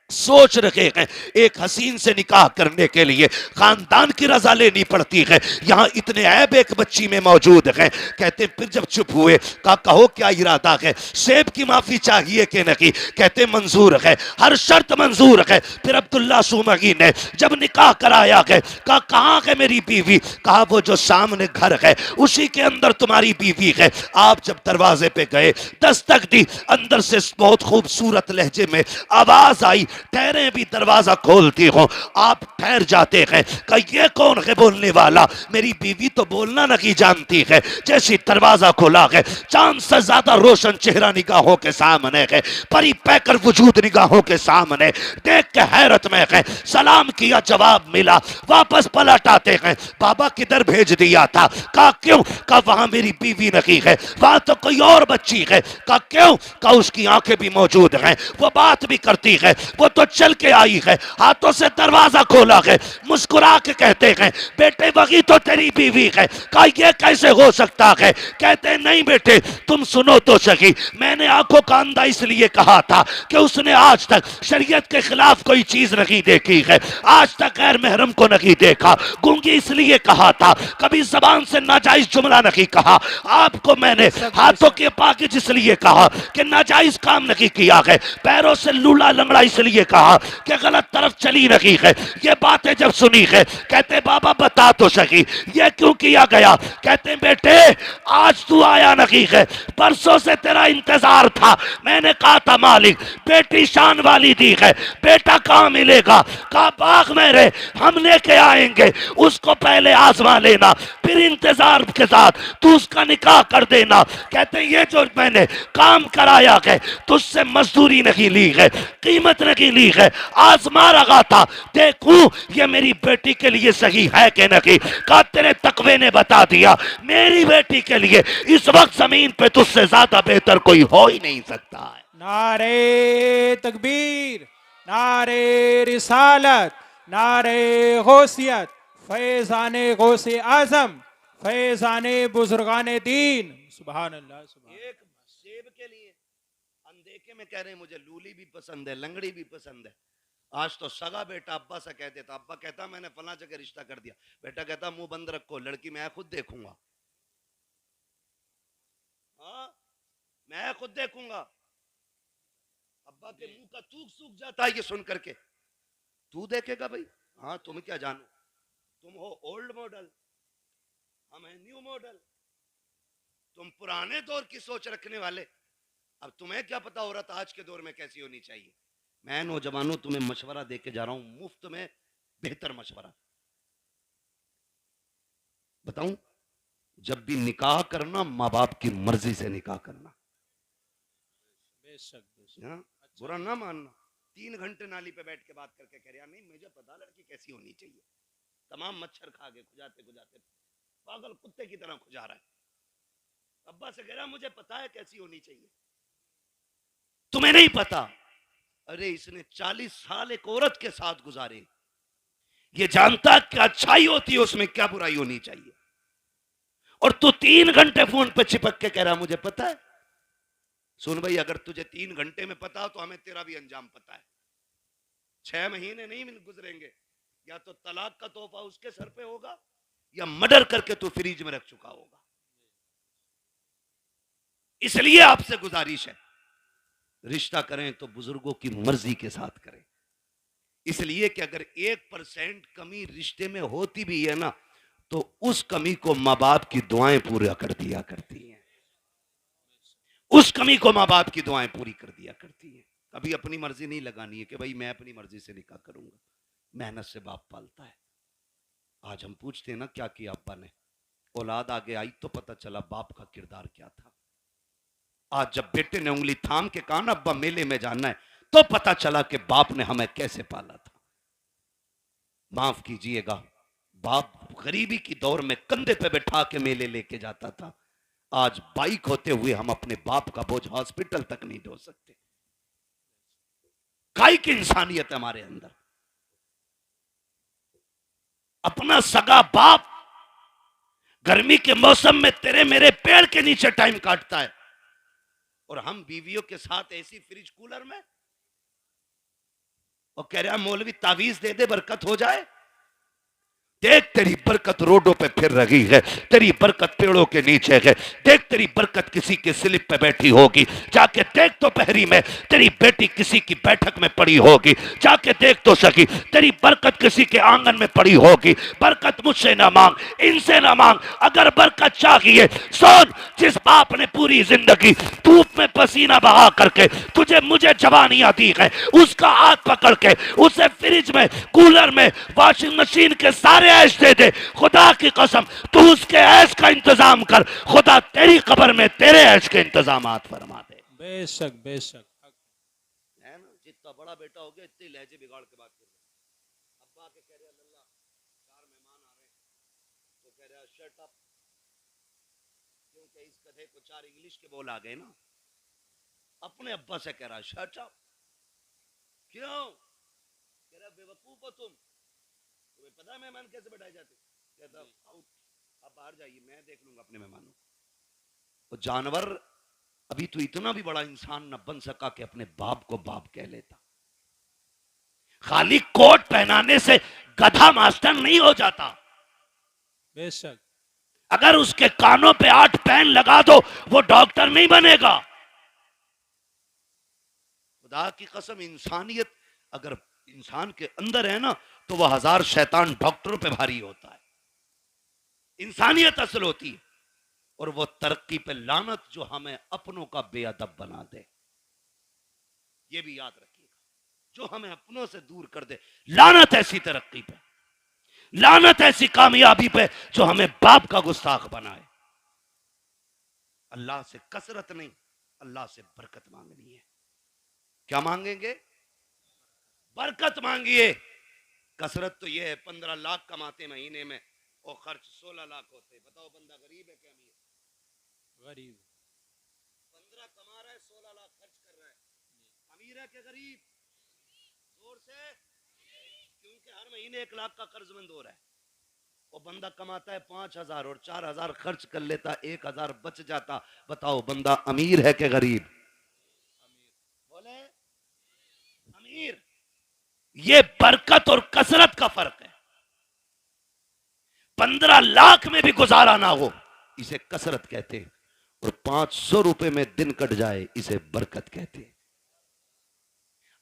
सोच रहे हैं एक हसीन से निकाह करने के लिए खानदान की रजा लेनी पड़ती है, यहाँ इतने ऐब एक बच्ची में मौजूद हैं। कहते फिर जब चुप हुए, कहा कहो क्या इरादा है, सेब की माफी चाहिए कि नहीं? कहते मंजूर है, हर शर्त मंजूर है। फिर अब्दुल्ला सुमई ने जब निकाह कराया है, कहा कहाँ है मेरी बीवी? कहा वो जो सामने घर है उसी के अंदर तुम्हारी बीवी है। आप जब दरवाजे पे गए, दस्तक दी, अंदर से बहुत खूबसूरत लहजे में आवाज आई, ठहरे भी दरवाजा खोलती हो। आप ठहर जाते हैं, कहा ये कौन है बोलने वाला? मेरी बीवी तो बोलना नहीं जानती है। जैसे दरवाजा खोला है, चांद से ज्यादा रोशन चेहरा निगाहों के सामने है, परी पैकर वजूद निगाहों के सामने, देख के हैरत में है। सलाम किया, जवाब मिला, वापस पलट आते हैं, बाबा किधर भेज दिया था? कहा क्यों? कहा वहां मेरी बीवी नहीं है, वहां तो कोई और बच्ची है। कहा क्यों? कहा उसकी आंखें भी मौजूद हैं, वो बात भी करती है, वो तो चल के आई है, हाथों से दरवाजा खोला है, मुस्कुरा के कहते हैं बेटे वही तो तेरी बीवी है। कहा ये कैसे हो सकता है? कहते नहीं बेटे तुम सुनो तो सही, मैंने आंखों का अंधा इसलिए कहा था कि उसने आज तक शरीयत के खिलाफ कोई चीज नहीं देखी है, आज तक गैर महरम को नहीं देखा। गूंगी इसलिए कहा था, कभी जबान से नाजायज जुमला नहीं कहा। आपको मैंने हाथों के पाकिज इसलिए कहा कि नाजायज काम नहीं किया है, पैरों से लूला लंगड़ा इसलिए कहा कि गलत तरफ चली नहीं है। ये बातें जब सुनी है, कहते बाबा बता तो सही ये क्यों किया गया? कहते बेटे आज तू आया नहीं है, परसों से तेरा इंतजार था। मैंने कहा था मालिक बेटी शान वाली दी है, बेटा कहाँ मिलेगा? कहा बाग मेरे हम लेके आएंगे, उसको पहले आजमा लेना, फिर इंतजार के साथ तू उसका निकाह कर देना। कहते ये जो मैंने काम कराया है तुझसे मजदूरी नहीं ली है, कीमत नहीं ली है, आजमा रहा था देखूं ये मेरी बेटी के लिए सही है कि नहीं। कहा तेरे तकवे ने बता दिया मेरी बेटी के लिए इस वक्त जमीन पे तुझसे ज्यादा बेहतर कोई हो ही नहीं सकता है।
नारे तकबीर, नारे रिसालत, नारे गौसियत, फैज़ाने गौसे आजम, फैज़ाने बुजुर्गाने दीन। सुभान अल्लाह।
जेब के लिए, अनदेखे में कह रहे हैं मुझे लूली भी पसंद है, लंगड़ी भी पसंद है। आज तो सगा बेटा अब्बा से कह देता, अब्बा कहता मैंने फला जगह रिश्ता कर दिया, बेटा कहता मुंह बंद रखो, लड़की मैं खुद देखूंगा। हाँ, मैं खुद देखूंगा। अब्बा के मुंह का थूक सूख जाता है ये सुन करके। तू देखेगा भाई? हाँ, तुम क्या जानो, तुम हो ओल्ड मॉडल, हम हैं न्यू मॉडल, तुम पुराने दौर की सोच रखने वाले। अब तुम्हें क्या पता औरत आज के दौर में कैसी होनी चाहिए। मैं नौजवानों तुम्हें मशवरा देके जा रहा हूं, मुफ्त में बेहतर मशवरा। बताऊं, जब भी निकाह करना माँ बाप की मर्जी से निकाह करना।
बेशक बेशक।
हाँ, बुरा ना मानना। 3 घंटे नाली पे बैठ के बात करके कह रहा नहीं मुझे पता लड़की कैसी होनी चाहिए। तमाम मच्छर खा गए, खुजाते खुजाते पागल कुत्ते की तरह खुजा रहा है। अब्बा से कह रहा मुझे पता है कैसी होनी चाहिए, तुम्हें नहीं पता। अरे इसने 40 साल एक औरत के साथ गुजारे, ये जानता क्या अच्छाई होती है उसमें, क्या बुराई होनी चाहिए। और तू 3 घंटे फोन पे चिपक के कह रहा मुझे पता है। सुन भाई, अगर तुझे 3 घंटे में पता हो तो हमें तेरा भी अंजाम पता है। 6 महीने नहीं गुजरेंगे, या तो तलाक का तोहफा उसके सर पे होगा, या मर्डर करके तू फ्रिज में रख चुका होगा। इसलिए आपसे गुजारिश है, रिश्ता करें तो बुजुर्गों की मर्जी के साथ करें। इसलिए कि अगर 1% कमी रिश्ते में होती भी है ना, तो उस कमी को माँ बाप की दुआएं पूरा कर दिया करती हैं। उस कमी को माँ बाप की दुआएं पूरी कर दिया करती हैं। कभी अपनी मर्जी नहीं लगानी है कि भाई मैं अपनी मर्जी से निकाह करूंगा। मेहनत से बाप पालता है। आज हम पूछते हैं ना क्या किया अब्बा ने, औलाद आगे आई तो पता चला बाप का किरदार क्या था। आज जब बेटे ने उंगली थाम के कहा ना अब्बा मेले में जाना है, तो पता चला कि बाप ने हमें कैसे पाला था। माफ कीजिएगा, बाप गरीबी की दौर में कंधे पे बैठा के मेले लेके जाता था। आज बाइक होते हुए हम अपने बाप का बोझ हॉस्पिटल तक नहीं ढो सकते। काय की इंसानियत है हमारे अंदर। अपना सगा बाप गर्मी के मौसम में तेरे मेरे पेड़ के नीचे टाइम काटता है, और हम बीवियों के साथ ऐसी फ्रिज कूलर में, और कह रहा मौलवी तावीज दे दे बरकत हो जाए। देख तेरी बरकत रोडों पे फिर रही है, तेरी बरकत पेड़ों के नीचे है। देख तेरी बरकत किसी के स्लिप पे बैठी होगी, जाके देख तो पहरी में तेरी बेटी किसी की बैठक में पड़ी होगी, जाके देख तो सकी तेरी बरकत किसी के आंगन में पड़ी होगी। बरकत मुझसे ना मांग, इनसे ना मांग। अगर बरकत चाहिए सुन, जिस बाप ने पूरी जिंदगी धूप में पसीना बहा करके तुझे मुझे जवानियां दी है, उसका हाथ पकड़ के उसे फ्रिज में, कूलर में, वॉशिंग मशीन के सारे ऐश दे दे। खुदा की कसम तू उसके ऐश का इंतजाम कर, खुदा तेरी कब्र में तेरे ऐश के इंतजामात फरमा दे।
बेशक बेशक
है ना, जितना बड़ा बेटा हो गया इतने लहजे बिगाड़ के बात कर रहे। अब्बा के कह रहे अल्लाह 4 मेहमान आ रहे हैं, तो कह रहा शट अप, क्योंकि इस कथे को 4 इंग्लिश के बोल आ गए ना। अपने अब्बा से कह रहा शट अप, क्यों? कह रहा बेवकूफ हो तुम, तुम्हें पता है मेहमान कैसे बैठाए जाते? कहता आउट, आप बाहर जाइए, मैं देख लूंगा अपने मेहमानों को। तो जानवर अभी तो इतना भी बड़ा इंसान न बन सका कि अपने बाप को बाप कह लेता। खाली कोट पहनाने से गधा मास्टर नहीं हो जाता।
बेशक।
अगर उसके कानों पे 8 पेन लगा दो वो डॉक्टर नहीं बनेगा। खुदा की कसम, इंसानियत अगर इंसान के अंदर है ना, तो वह 1000 शैतान डॉक्टरों पे भारी होता है। इंसानियत असल होती है। और वो तरक्की पे लानत जो हमें अपनों का बेअदब बना दे, ये भी याद रखिएगा। जो हमें अपनों से दूर कर दे, लानत ऐसी तरक्की पे, लानत ऐसी कामयाबी पे जो हमें बाप का गुस्ताख बनाए। अल्लाह से कसरत नहीं, अल्लाह से बरकत मांगनी है। क्या मांगेंगे? बरकत मांगिए। कसरत तो ये है 15 लाख कमाते महीने में और खर्च 16 लाख होते। बताओ बंदा गरीब है क्या अमीर?
गरीब।
15 कमा रहा है, 16 लाख खर्च कर रहा है। अमीर है क्या गरीब? जोर से, क्योंकि हर महीने 1 लाख का कर्जमंद हो रहा है। वो बंदा कमाता है 5,000 और 4,000 खर्च कर लेता, 1,000 बच जाता। बताओ बंदा अमीर है कि गरीब? बोले अमीर। ये बरकत और कसरत का फर्क है। 15 लाख में भी गुजारा ना हो, इसे कसरत कहते हैं, और 500 रुपए में दिन कट जाए, इसे बरकत कहते हैं।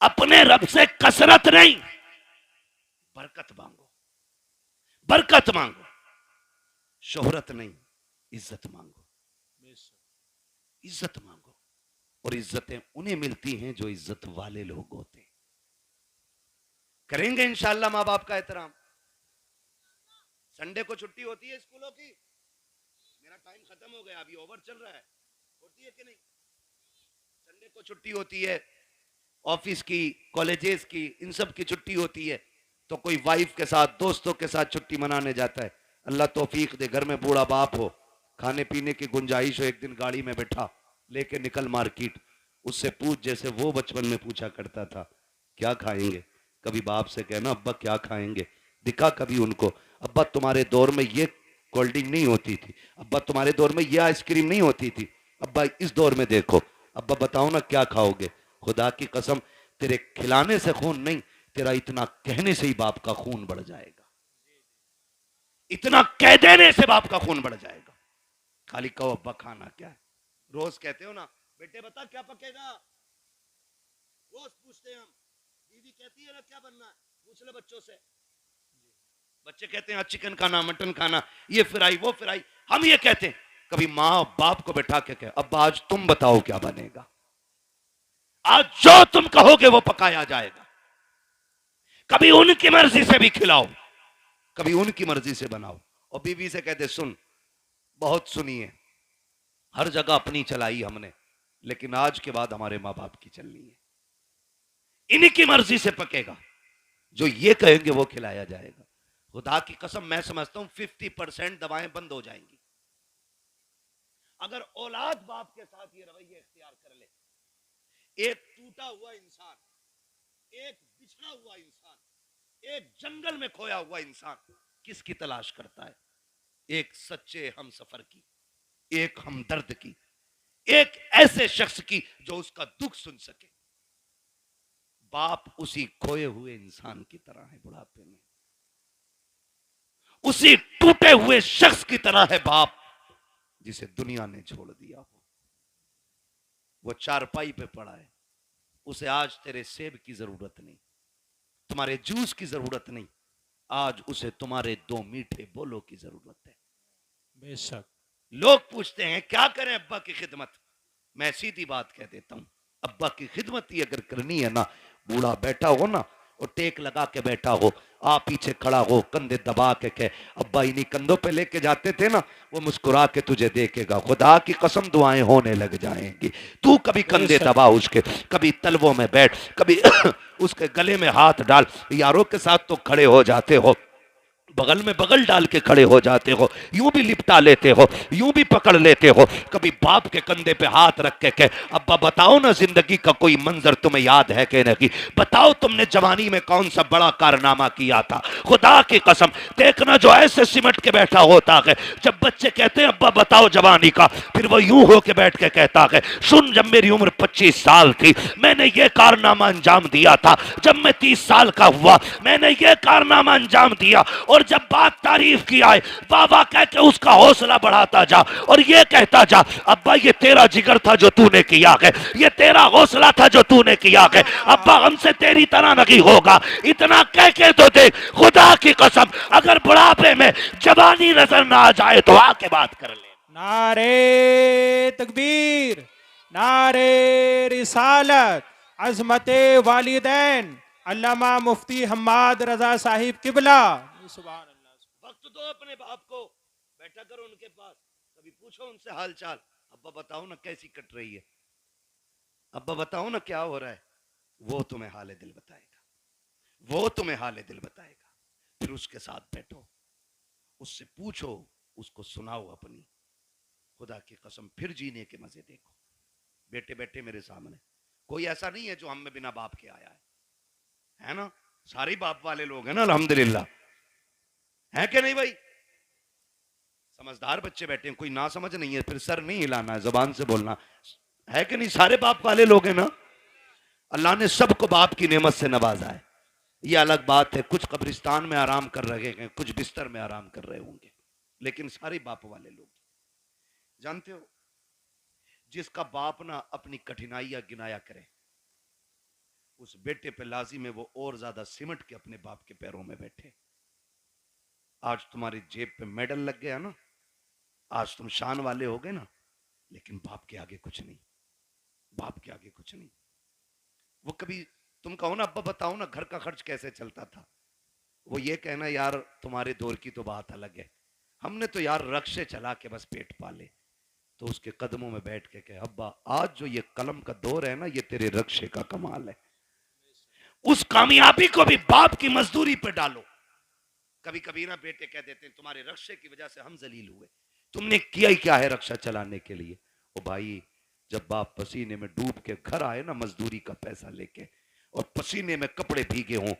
अपने रब से कसरत नहीं, बरकत मांगो, बरकत मांगो। शोहरत नहीं, इज्जत मांगो,
बेशक
इज्जत मांगो। और इज्जतें उन्हें मिलती हैं जो इज्जत वाले लोग होते हैं। करेंगे इंशाअल्लाह माँ बाप का एहतराम। संडे को छुट्टी होती है स्कूलों की? मेरा टाइम खत्म हो गया, अभी ओवर चल रहा है, होती है कि नहीं? संडे को छुट्टी होती है, ऑफिस की, कॉलेजेस की, इन सब की छुट्टी होती है, तो कोई वाइफ के साथ, दोस्तों के साथ छुट्टी मनाने जाता है। अल्लाह तौफीक दे, घर में बूढ़ा बाप हो, खाने पीने की गुंजाइश हो, एक दिन गाड़ी में बैठा, लेके निकल मार्केट, उससे पूछ जैसे वो बचपन में पूछा करता था, क्या खाएंगे? कभी बाप से कहना अब्बा क्या खाएंगे, दिखा कभी उनको, अब्बा तुम्हारे दौर में ये कोल्ड ड्रिंक नहीं होती थी, अब्बा तुम्हारे दौर में ये आइसक्रीम नहीं होती थी, अब्बा इस दौर में देखो, अब्बा बताओ ना क्या खाओगे? खुदा की कसम, तेरे खिलाने से खून नहीं, तेरा इतना कहने से ही बाप का खून बढ़ जाएगा। इतना कह देने से बाप का खून बढ़ जाएगा। खाली कहो अब्बा खाना क्या है। रोज कहते हो ना, बेटे बता क्या पकेगा, रोज पूछते हैं हम। बीवी कहती है ना क्या बनना है, पूछ ले बच्चों से। बच्चे कहते हैं चिकन खाना, मटन खाना, ये फ्राई वो फ्राई। हम ये कहते हैं, कभी माँ बाप को बैठा के कहे अब्बा आज तुम बताओ क्या बनेगा, आज जो तुम कहोगे वो पकाया जाएगा। कभी उनकी मर्जी से भी खिलाओ, कभी उनकी मर्जी से बनाओ। और बीवी से कहते सुन, बहुत सुनी है, हर जगह अपनी चलाई हमने, लेकिन आज के बाद हमारे माँ बाप की चलनी है, इनकी मर्जी से पकेगा, जो ये कहेंगे वो खिलाया जाएगा। खुदा की कसम मैं समझता हूं 50% दवाएं बंद हो जाएंगी अगर औलाद बाप के साथ ये रवैया इख्तियार कर ले। एक टूटा हुआ इंसान, एक बिछड़ा हुआ इंसान, एक जंगल में खोया हुआ इंसान किसकी तलाश करता है? एक सच्चे हम सफर की, एक हमदर्द की, एक ऐसे शख्स की जो उसका दुख सुन सके। बाप उसी खोए हुए इंसान की तरह है बुढ़ापे में, उसी टूटे हुए शख्स की तरह है बाप जिसे दुनिया ने छोड़ दिया हो। वो चारपाई पे पड़ा है, उसे आज तेरे सेब की जरूरत नहीं, तुम्हारे जूस की जरूरत नहीं, आज उसे तुम्हारे 2 मीठे बोलों की जरूरत है।
बेशक
लोग पूछते हैं क्या करें अब्बा की खिदमत, मैं सीधी बात कह देता हूं, अब्बा की खिदमत ही अगर करनी है ना, बूढ़ा बैठा हो ना और टेक लगा के बैठा हो, आप पीछे खड़ा हो, कंधे दबा के कहे अब्बा इन्हीं कंधों पे लेके जाते थे ना, वो मुस्कुरा के तुझे देखेगा। खुदा की कसम दुआएं होने लग जाएंगी। तू कभी कंधे
बेशक
दबा उसके, कभी तलवों में बैठ, कभी उसके गले में हाथ डाल। यारों के साथ तो खड़े हो जाते हो, बगल में बगल डाल के खड़े हो जाते हो, यूं भी लिपटा लेते हो, यूं भी पकड़ लेते हो। कभी बाप के कंधे पे हाथ रख के कहे अब्बा बताओ ना जिंदगी का कोई मंजर तुम्हें याद है कि नहीं, बताओ तुमने जवानी में कौन सा बड़ा कारनामा किया था। खुदा की कसम देखना जो ऐसे सिमट के बैठा होता है, जब बच्चे कहते हैं अब्बा बताओ जवानी का, फिर वो यूं होके बैठ के कहता है सुन जब मेरी उम्र 25 साल थी मैंने ये कारनामा अंजाम दिया था, जब मैं 30 साल का हुआ मैंने ये कारनामा अंजाम दिया। और जब बात तारीफ की आए, बाबा कह के उसका हौसला बढ़ाता जा और ये कहता जा अब्बा ये तेरा जिगर था जो तूने किया है, ये तेरा हौसला था जो तूने किया है, अब्बा हमसे तेरी तरह नहीं होगा। इतना कह के तो देख, खुदा की कसम अगर बुढ़ापे में जवानी नजर ना आ जाए तो आके बात कर ले।
नारे तकबीर, नारे रिसालत, अजमते वालिदैन अल्लामा मुफ्ती हम्माद रजा साहिब किबला। सुभान अल्लाह।
वक्त दो अपने बाप को, बैठा करो उनके पास, कभी पूछो उनसे हाल चाल, अब्बा बताओ ना कैसी कट रही है, अब्बा बताओ ना क्या हो रहा है। वो तुम्हें हाल दिल बताएगा, वो तुम्हें हाल दिल बताएगा। फिर उसके साथ बैठो, उससे पूछो, उसको सुनाओ अपनी। खुदा की कसम फिर जीने के मजे देखो। बेटे बेटे मेरे सामने कोई ऐसा नहीं है जो हम में बिना बाप के आया है ना? सारे बाप वाले लोग हैं ना अल्हम्दुलिल्लाह, है कि नहीं भाई? समझदार बच्चे बैठे हैं, कोई ना समझ नहीं है, फिर सर नहीं हिलाना है, जबान से बोलना है कि नहीं। सारे बाप वाले लोग हैं ना, अल्लाह ने सबको बाप की नेमत से नवाजा है। ये अलग बात है, कुछ कब्रिस्तान में आराम कर रहे हैं, कुछ बिस्तर में आराम कर रहे होंगे, लेकिन सारे बाप वाले लोग। जानते हो, जिसका बाप ना अपनी कठिनाइयां गिनाया करे, उस बेटे पे लाजिम है वो और ज्यादा सिमट के अपने बाप के पैरों में बैठे। आज तुम्हारी जेब पे मेडल लग गया ना, आज तुम शान वाले हो गए ना, लेकिन बाप के आगे कुछ नहीं, बाप के आगे कुछ नहीं। वो कभी तुम कहो ना, अब्बा बताओ ना घर का खर्च कैसे चलता था, वो ये कहना यार तुम्हारे दौर की तो बात अलग है, हमने तो यार रक्शे चला के बस पेट पाले। तो उसके कदमों में बैठ के कहे, अब्बा आज जो ये कलम का दौर है ना, ये तेरे रक्शे का कमाल है। उस कामयाबी को भी बाप की मजदूरी पे डालो। कभी कभी ना बेटे कह देते हैं तुम्हारे रक्शे की वजह से हम जलील हुए, तुमने किया ही क्या है रक्षा चलाने के लिए। ओ भाई, जब बाप पसीने में डूब के घर आए ना मजदूरी का पैसा लेके, और पसीने में कपड़े भीगे हों,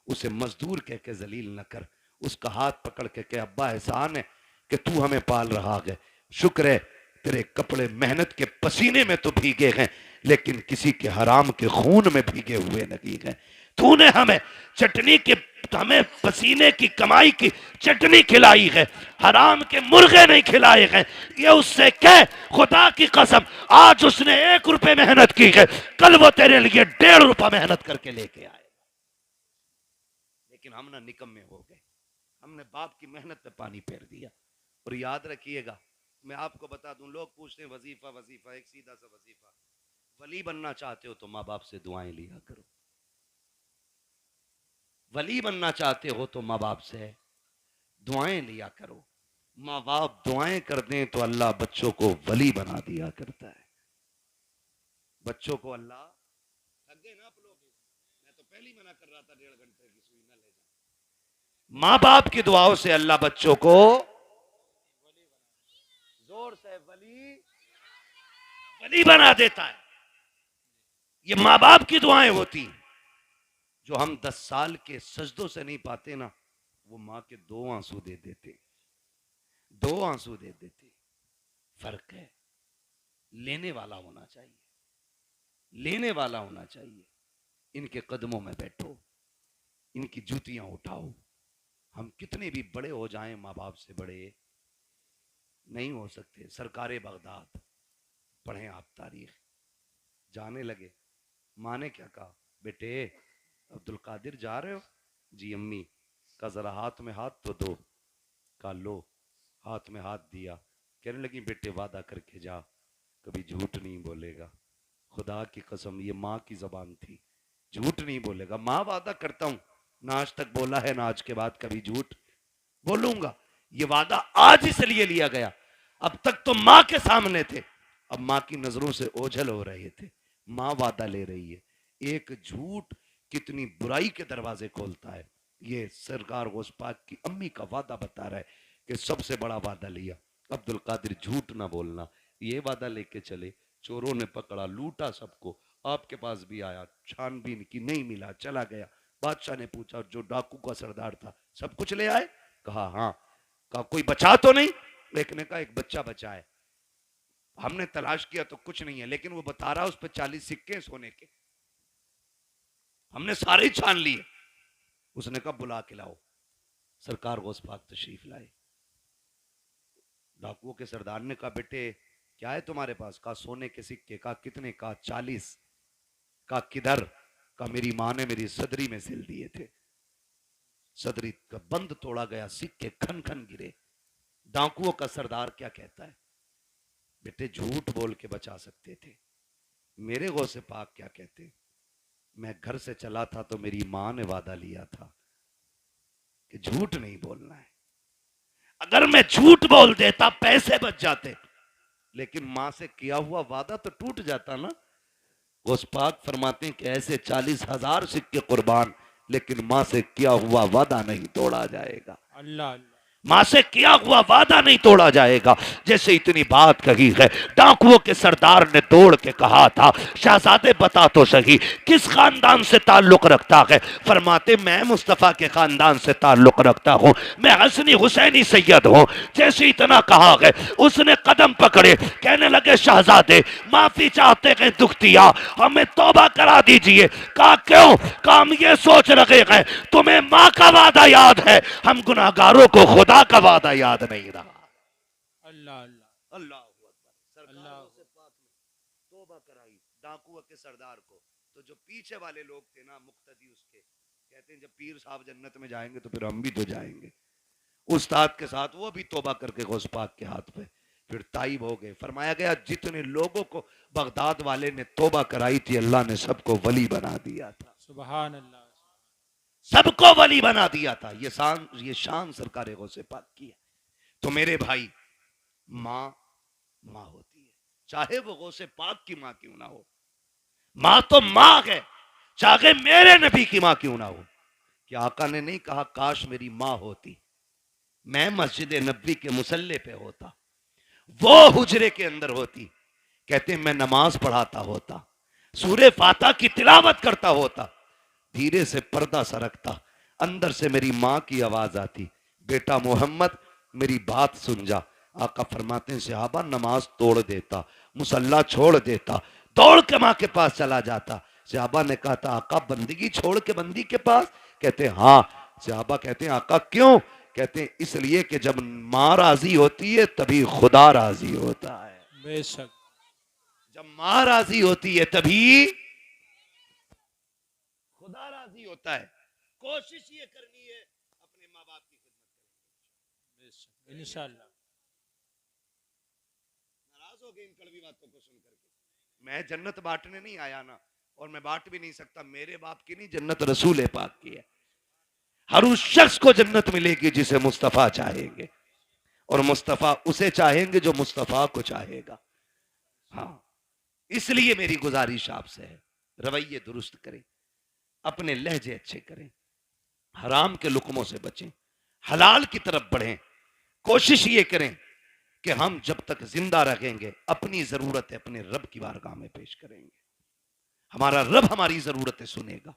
उसे मजदूर कह के जलील न कर, उसका हाथ पकड़ के कह अब्बा एहसान है कि तू हमें पाल रहा है, शुक्र है तेरे कपड़े मेहनत के पसीने में तो भीगे हैं, लेकिन किसी के हराम के खून में भीगे हुए नहीं हैं। तूने हमें चटनी के, हमें पसीने की कमाई की चटनी खिलाई है, हराम के मुर्गे नहीं खिलाए हैं। ये उससे कह खुदा की कसम, आज उसने 1 रुपए मेहनत की है, कल वो तेरे लिए 1.5 रुपया मेहनत करके लेके आए। लेकिन हम ना निकम्मे हो गए, हमने बाप की मेहनत पे पानी फेर दिया। और याद रखिएगा, मैं आपको बता दूं, लोग पूछते हैं वजीफा वजीफा, एक सीधा सा वजीफा, वली बनना चाहते हो तो माँ बाप से दुआएं लिया करो। वली बनना चाहते हो तो माँ बाप से दुआएं लिया करो। माँ बाप दुआएं कर दें तो अल्लाह बच्चों को वली बना दिया करता है। बच्चों को अल्लाह, थक गए ना आप लोग, मैं तो पहले ही मना कर रहा था 1.5 घंटे की सुई ना ले जाए। माँ बाप की दुआओं से अल्लाह बच्चों को, जोर से, वली बना देता है। ये माँ बाप की दुआएं होती हैं। जो हम 10 साल के सजदों से नहीं पाते ना, वो माँ के 2 आंसू दे देते, 2 आंसू दे देते। फर्क है, लेने वाला होना चाहिए, लेने वाला होना चाहिए। इनके कदमों में बैठो, इनकी जूतियां उठाओ। हम कितने भी बड़े हो जाएं, माँ बाप से बड़े नहीं हो सकते। सरकारे बगदाद पढ़ें आप तारीख, जाने लगे, माँ ने क्या कहा, बेटे अब्दुल कादिर जा रहे हो? जी अम्मी। का जरा हाथ में हाथ तो दो। का लो, हाथ में हाथ दिया। कहने लगी बेटे वादा करके जा, कभी झूठ नहीं बोलेगा। खुदा की कसम, ये माँ की जबान थी, झूठ नहीं बोलेगा। माँ वादा करता हूं, ना आज तक बोला है ना आज के बाद कभी झूठ बोलूंगा। ये वादा आज इसलिए लिया गया, अब तक तो माँ के सामने थे, अब माँ की नजरों से ओझल हो रहे थे। माँ वादा ले रही है। एक झूठ कितनी बुराई के दरवाजे खोलता है। ये सरकार गौस पाक की अम्मी का वादा बता रहा है कि सबसे बड़ा वादा लिया, अब्दुल कादिर झूठ ना बोलना। ये वादा लेके चले, चोरों ने पकड़ा, लूटा सबको, आपके पास भी आया, छानबीन की, नहीं मिला, चला गया। बादशाह ने पूछा जो डाकू का सरदार था, सब कुछ ले आए? कहा हाँ। कहा कोई बचा तो नहीं? एक ने कहा एक बच्चा बचा है, हमने तलाश किया तो कुछ नहीं है, लेकिन वो बता रहा उस पर 40 सिक्के सोने के, हमने सारे ही छान लिए। उसने कहा बुला के लाओ। सरकार गौस पाक तशरीफ लाए। डाकुओं के सरदार ने कहा बेटे क्या है तुम्हारे पास? कहा सोने के सिक्के। कहा कितने? कहा 40। कहा किधर? कहा मेरी माँ ने मेरी सदरी में सिल दिए थे, सदरी का बंद तोड़ा गया, सिक्के खन खन गिरे। डाकुओं का सरदार क्या कहता है? बेटे झूठ बोल के बचा सकते थे। मेरे गौसे पाक क्या कहते? मैं घर से चला था तो मेरी माँ ने वादा लिया था कि झूठ नहीं बोलना है। अगर मैं झूठ बोल देता पैसे बच जाते, लेकिन माँ से किया हुआ वादा तो टूट जाता ना। गौस पाक फरमाते हैं कि ऐसे 40,000 सिक्के कुर्बान, लेकिन माँ से किया हुआ वादा नहीं तोड़ा जाएगा।
अल्लाह अल्लाह।
माँ से किया हुआ वादा नहीं तोड़ा जाएगा। जैसे इतनी बात कही है, डाकुओं के सरदार ने दौड़ के कहा था, शहजादे बता तो सही किस खानदान से ताल्लुक रखता है। फरमाते मैं मुस्तफ़ा के खानदान से ताल्लुक रखता हूँ, मैं हसनी हुसैनी सैयद हूँ। जैसे इतना कहा है, उसने कदम पकड़े, कहने लगे शहजादे माफी चाहते हैं, दुख दिया, हमें तौबा करा दीजिए। कहा क्यों? कहा हम ये सोच रहे हैं तुम्हें माँ का वादा याद है, हम गुनाहगारों को खुदा का वादा याद नहीं रहा।
अल्लाह अल्लाह
अल्लाह सरकार
अल्लाह।
से पाक में तौबा कराई डाकुओं के सरदार को। तो जो पीछे वाले लोग थे ना, मुक्तदी उसके, कहते हैं जब पीर साहब जन्नत में जाएंगे तो फिर हम भी तो जाएंगे। उस्ताद के साथ वो भी तौबा करके गौस पाक के हाथ पे फिर ताइब हो गए। फरमाया गया जितने लोगों को बगदाद वाले ने तौबा कराई थी, अल्लाह ने सबको वली बना दिया था,
सुभान अल्लाह।
सबको वली बना दिया था। ये शान सरकार गौसे पाक की है। तो मेरे भाई, माँ माँ होती है, चाहे वो गौसे पाक की माँ क्यों ना हो। माँ तो माँ है, चाहे मेरे नबी की माँ क्यों ना हो। कि आका ने नहीं कहा काश मेरी माँ होती, मैं मस्जिद नबी के मुसल्ले पे होता, वो हुजरे के अंदर होती, कहते मैं नमाज पढ़ाता होता, सूरे फाता की तिलावत करता होता, धीरे से पर्दा सरकता, अंदर से मेरी माँ की आवाज आती, बेटा मोहम्मद मेरी बात सुन जा। आका फरमाते हैं सहाबा नमाज तोड़ देता, मुसल्ला छोड़ देता, दौड़ के माँ के पास चला जाता। सहाबा ने कहा था आका बंदगी छोड़ के बंदी के पास? कहते हाँ। सहाबा कहते हैं आका क्यों? कहते हैं इसलिए कि जब माँ राजी होती है तभी खुदा राजी होता है।
बेशक।
जब माँ राजी होती है तभी खुदा राजी होता है। कोशिश ये करनी है अपने माँ बाप की खिदमत करनी।
बेशक इंशाअल्लाह।
नाराज हो गए इन कड़वी बातों को सुन करके। मैं जन्नत बांटने नहीं आया ना, और मैं बांट भी नहीं सकता। मेरे बाप की नहीं, जन्नत रसूल पाक की है। हर उस शख्स को जन्नत मिलेगी जिसे मुस्तफा चाहेंगे, और मुस्तफा उसे चाहेंगे जो मुस्तफा को चाहेगा। हाँ, इसलिए मेरी गुजारिश आपसे है, रवैये दुरुस्त करें, अपने लहजे अच्छे करें, हराम के लुकमों से बचें, हलाल की तरफ बढ़ें। कोशिश ये करें कि हम जब तक जिंदा रहेंगे अपनी जरूरतें अपने रब की बारगाह में पेश करेंगे। हमारा रब हमारी जरूरतें सुनेगा।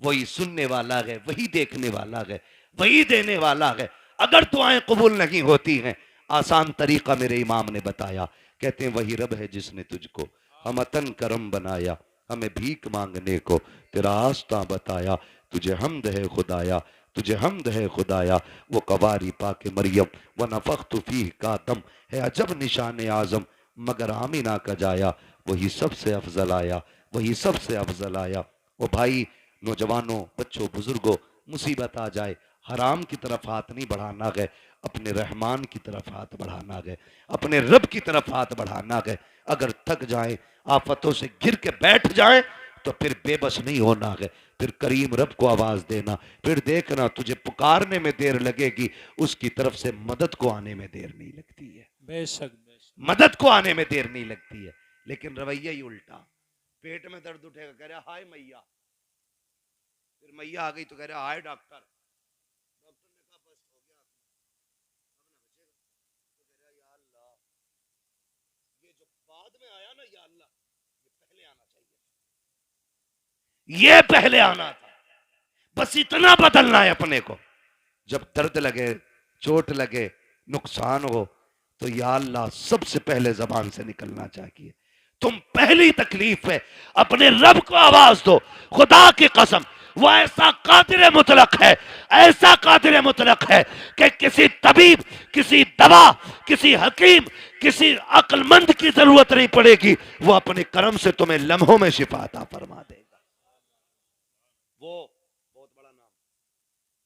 वही सुनने वाला है, वही देखने वाला है, वही देने वाला है। अगर दुआएं कबूल नहीं होती हैं, आसान तरीका मेरे इमाम ने बताया। कहते हैं वही रब है जिसने तुझको हमतन करम बनाया, हमें भीख मांगने को तेरा आस्था बताया। तुझे हमद है खुदाया, तुझे हमद है खुदाया, वो कवारी पाके मरियम व नफख्तु फीह का दम है अजब निशान आजम, मगर आमिना का जाया वही सबसे अफजल आया, वही सबसे अफजल आया। वो भाई नौजवानों, बच्चों, बुजुर्गों, मुसीबत आ जाए हराम की तरफ हाथ नहीं बढ़ाना है, अपने रहमान की तरफ हाथ बढ़ाना है, अपने रब की तरफ हाथ बढ़ाना है। अगर थक जाए, आफतों से गिर के बैठ जाए, तो फिर बेबस नहीं होना है, फिर करीम रब को आवाज देना। फिर देखना तुझे पुकारने में देर लगेगी, उसकी तरफ से मदद को आने में देर नहीं लगती है।
बेशक बेशक।
मदद को आने में देर नहीं लगती है। लेकिन रवैया ही उल्टा, पेट में दर्द उठेगा कह रहा हाय मैया, फिर मैया आ गई तो कह रहा हाय डॉक्टर, डॉक्टर ने कहा बस हो गया, अब ना बचेगा। तो कह रहा या अल्लाह, ये जो बाद में आया ना, या अल्लाह ये पहले आना चाहिए, ये पहले आना था। बस इतना बदलना है अपने को। जब दर्द लगे, चोट लगे, नुकसान हो, तो या अल्लाह सबसे पहले जबान से निकलना चाहिए। तुम पहली तकलीफ है अपने रब को आवाज दो। खुदा की कसम वो ऐसा कादिर मुतलक है, ऐसा कादिर मुतलक है कि किसी तबीब, किसी दवा, किसी हकीम, किसी अक्लमंद की जरूरत नहीं पड़ेगी। वो अपने करम से तुम्हें लम्हों में शिफा अता फरमा देगा। वो बहुत बड़ा नाम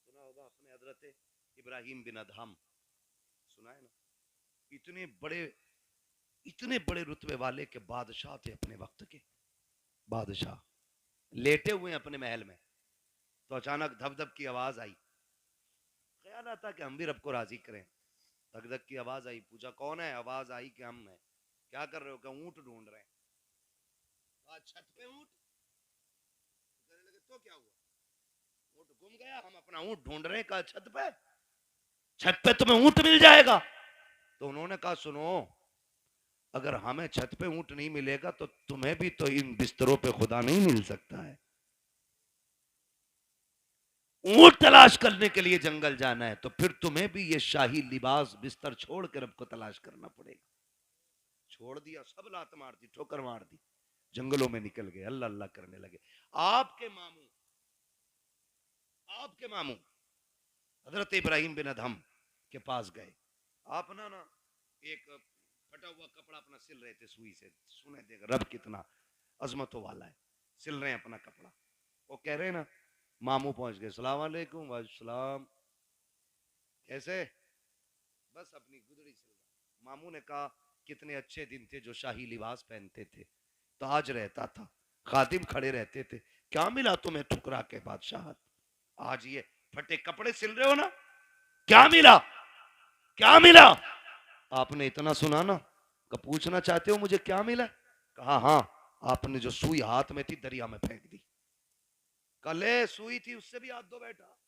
सुना होगा अपने हजरत इब्राहिम बिन अदहम, सुना है ना? इतने बड़े रुतबे वाले के बादशाह थे, अपने वक्त के बादशाह। लेटे हुए अपने महल में, तो अचानक धप धप की आवाज आई। ख्याल आता कि हम भी रब को राजी करें। धक धक की आवाज आई, पूछा कौन है? आवाज आई कि हम हैं। क्या कर रहे हो? क्या ऊंट ढूंढ रहे हैं। छत पे ऊंट? कहने लगे तो क्या हुआ? ऊंट गुम गया, हम अपना ऊंट ढूंढ रहे हैं। कहा छत पे? छत पे तुम्हें ऊंट मिल जाएगा। तो उन्होंने कहा सुनो, अगर हमें छत पे ऊंट नहीं मिलेगा तो तुम्हें भी तो इन बिस्तरों पे खुदा नहीं मिल सकता है। ऊंट तलाश करने के लिए जंगल जाना है तो फिर तुम्हें भी ये शाही लिबास बिस्तर छोड़ कर रब को तलाश करना पड़ेगा। छोड़ दिया, सब लात मार दी, ठोकर मार दी, जंगलों में निकल गए, अल्लाह अल्लाह करने लगे। आपके मामू हजरत इब्राहिम बिन अदहम के पास गए। आप ना एक फटा हुआ कपड़ा अपना सिल रहे थे सुई से। सुने देगा रब कितना अजमतों वाला है, सिल रहे हैं अपना कपड़ा। वो कह रहे हैं ना, मामू पहुंच गए, सलाम वालेकुम। वालेकुम, कैसे? बस अपनी गुदड़ी सिल रहा। मामू ने कहा कितने अच्छे दिन थे जो शाही लिबास पहनते थे, ताज रहता था, खादिम खड़े रहते थे, क्या मिला तुम्हें ठुकरा के बादशाहत? आज ये फटे कपड़े सिल रहे हो ना, क्या मिला? क्या मिला? आपने इतना सुना ना, पूछना चाहते हो मुझे क्या मिला? कहा हाँ, आपने जो सुई हाथ में थी दरिया में फेंक दी। कल सुई थी उससे भी हाथ धो बैठा,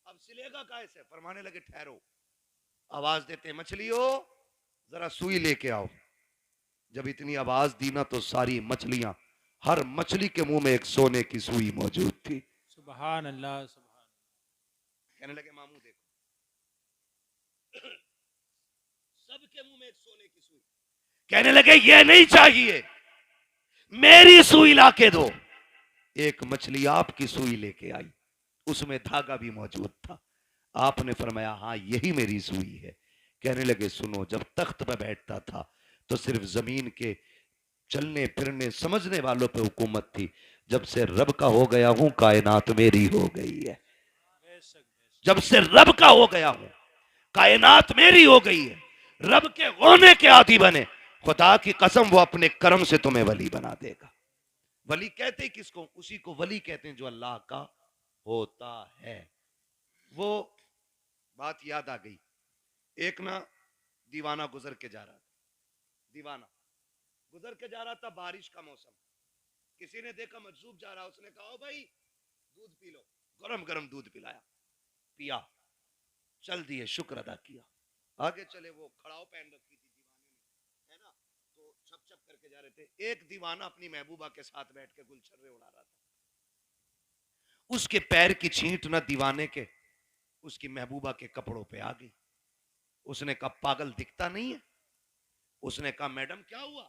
अब सिलेगा कैसे? फरमाने लगे ठहरो, आवाज देते मछलियों जरा सुई लेके आओ। जब इतनी आवाज दी ना तो सारी मछलियां, हर मछली के मुंह में एक सोने की सुई मौजूद थी।
सुभान अल्लाह, सुभान।
कहने लगे मामू देखो, सबके मुंह में एक सोने की सुई। कहने लगे ये नहीं चाहिए, मेरी सुई लाके दो। एक मछली आपकी सुई लेके आई, उसमें धागा भी मौजूद था। आपने फरमाया हाँ यही मेरी सुई है। कहने लगे सुनो, जब तख्त पर बैठता था तो सिर्फ जमीन के चलने फिरने समझने वालों पे हुकूमत थी। जब से रब का हो गया हूं कायनात मेरी हो गई है। जब से रब का हो गया हूं कायनात मेरी हो गई है। रब के होने के आदी बने, खुदा की कसम वो अपने कर्म से तुम्हें वली बना देगा। वली कहते हैं किसको? उसी को वली कहते हैं जो अल्लाह का होता है। वो बात याद आ गई, एक ना दीवाना गुजर के जा रहा था, दीवाना गुजर के जा रहा था, बारिश का मौसम। किसी ने देखा मजजूब जा रहा, उसने कहा भाई दूध पी लो, गरम गरम दूध पिलाया, पिया, चल दिए, शुक्र अदा किया, आगे चले। वो खड़ाव पहन रखी थी दीवाने ने, है ना, तो छप छप करके जा रहे थे। एक दीवाना अपनी महबूबा के साथ बैठ के गुलछर्रे उड़ा रहा था। उसके पैर की छींट ना दीवाने के उसकी महबूबा के कपड़ों पे आ गई। उसने कहा पागल दिखता नहीं है? उसने कहा मैडम क्या हुआ?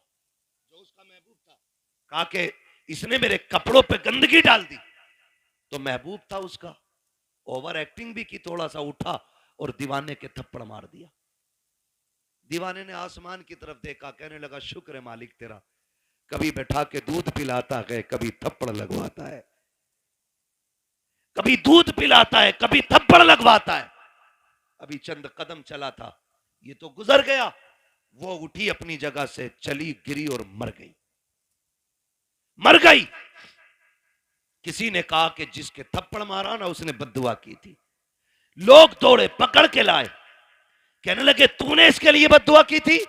जो उसका महबूब था कहा कि इसने मेरे कपड़ों पे गंदगी डाल दी। तो महबूब था उसका, ओवर एक्टिंग भी की, थोड़ा सा उठा और दीवाने के थप्पड़ मार दिया। दीवाने ने आसमान की तरफ देखा, कहने लगा शुक्र है मालिक तेरा, कभी बैठा के दूध पिलाता है, कभी थप्पड़ लगवाता है, कभी दूध पिलाता है, कभी थप्पड़ लगवाता है। अभी चंद कदम चला था, ये तो गुजर गया। वो उठी अपनी जगह से, चली, गिरी और मर गई। मर गई। किसी ने कहा कि जिसके थप्पड़ मारा ना उसने बद्दुआ की थी। लोग दौड़े, पकड़ के लाए, कहने लगे तूने इसके लिए बद्दुआ की थी?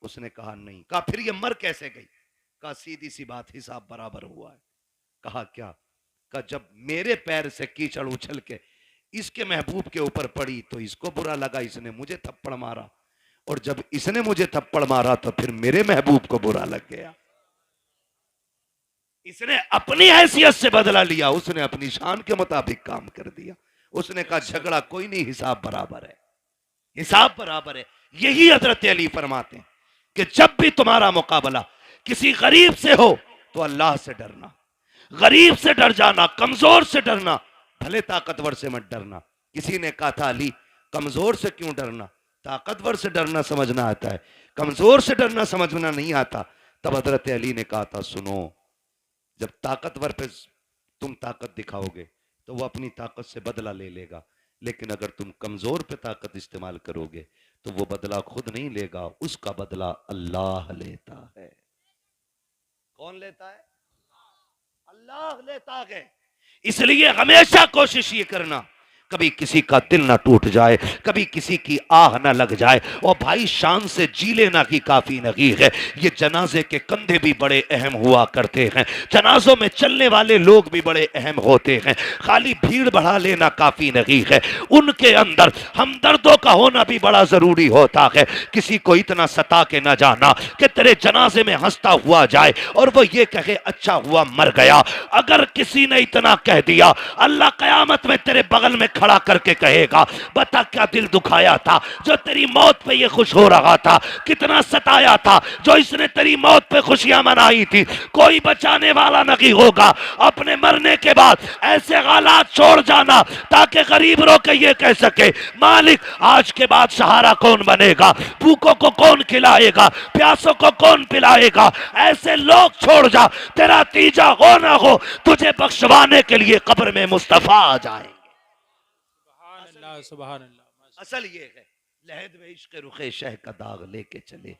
उसने कहा नहीं। कहा फिर ये मर कैसे गई? कहा सीधी सी बात, हिसाब बराबर हुआ है। कहा क्या? कहा जब मेरे पैर से कीचड़ उछल के इसके महबूब के ऊपर पड़ी तो इसको बुरा लगा, इसने मुझे थप्पड़ मारा, और जब इसने मुझे थप्पड़ मारा तो फिर मेरे महबूब को बुरा लग गया। इसने अपनी हैसियत से बदला लिया, उसने अपनी शान के मुताबिक काम कर दिया। उसने कहा झगड़ा कोई नहीं, हिसाब बराबर है, हिसाब बराबर है। यही हजरत अली फरमाते हैं कि जब भी तुम्हारा मुकाबला किसी गरीब से हो तो अल्लाह से डरना, गरीब से डर जाना, कमजोर से डरना, भले ताकतवर से मत डरना। किसी ने कहा था अली कमजोर से क्यों डरना? ताकतवर से डरना समझना आता है, कमजोर से डरना समझना नहीं आता। तब हजरत अली ने कहा था सुनो, जब ताकतवर पे तुम ताकत दिखाओगे तो वो अपनी ताकत से बदला ले लेगा, लेकिन अगर तुम कमजोर पे ताकत इस्तेमाल करोगे तो वो बदला खुद नहीं लेगा, उसका बदला अल्लाह लेता है। कौन लेता है? अल्लाह लेता है। इसलिए हमेशा कोशिश ये करना, कभी किसी का दिल ना टूट जाए, कभी किसी की आह ना लग जाए। और भाई शान से जी लेना की काफी नहीं है। ये जनाजे के कंधे भी बड़े अहम हुआ करते हैं, जनाजों में चलने वाले लोग भी बड़े अहम होते हैं। खाली भीड़ बढ़ा लेना काफी नहीं है, उनके अंदर हमदर्दों का होना भी बड़ा जरूरी होता है। किसी को इतना सता के ना जाना कि तेरे जनाजे में हंसता हुआ जाए और वो ये कहे अच्छा हुआ मर गया। अगर किसी ने इतना कह दिया, अल्लाह कयामत में तेरे बगल में खड़ा करके कहेगा बता क्या दिल दुखाया था जो तेरी मौत पे ये खुश हो रहा था, कितना सताया था जो इसने तेरी मौत पे खुशियां मनाई थी। कोई बचाने वाला नहीं होगा। अपने मरने के बाद ऐसे हालात छोड़ जाना ताकि गरीब रो के ये कह सके मालिक आज के बाद सहारा कौन बनेगा, भूखों को कौन खिलाएगा, प्यासों को कौन पिलाएगा। ऐसे लोग छोड़ जा, तेरा तीजा हो ना हो तुझे बख्शवाने के लिए कब्र में मुस्तफा आ जाएंगे।
सुभान अल्लाह सुभान अल्लाह।
असल ये है लहद में इश्क रुखे शह का दाग लेके चले,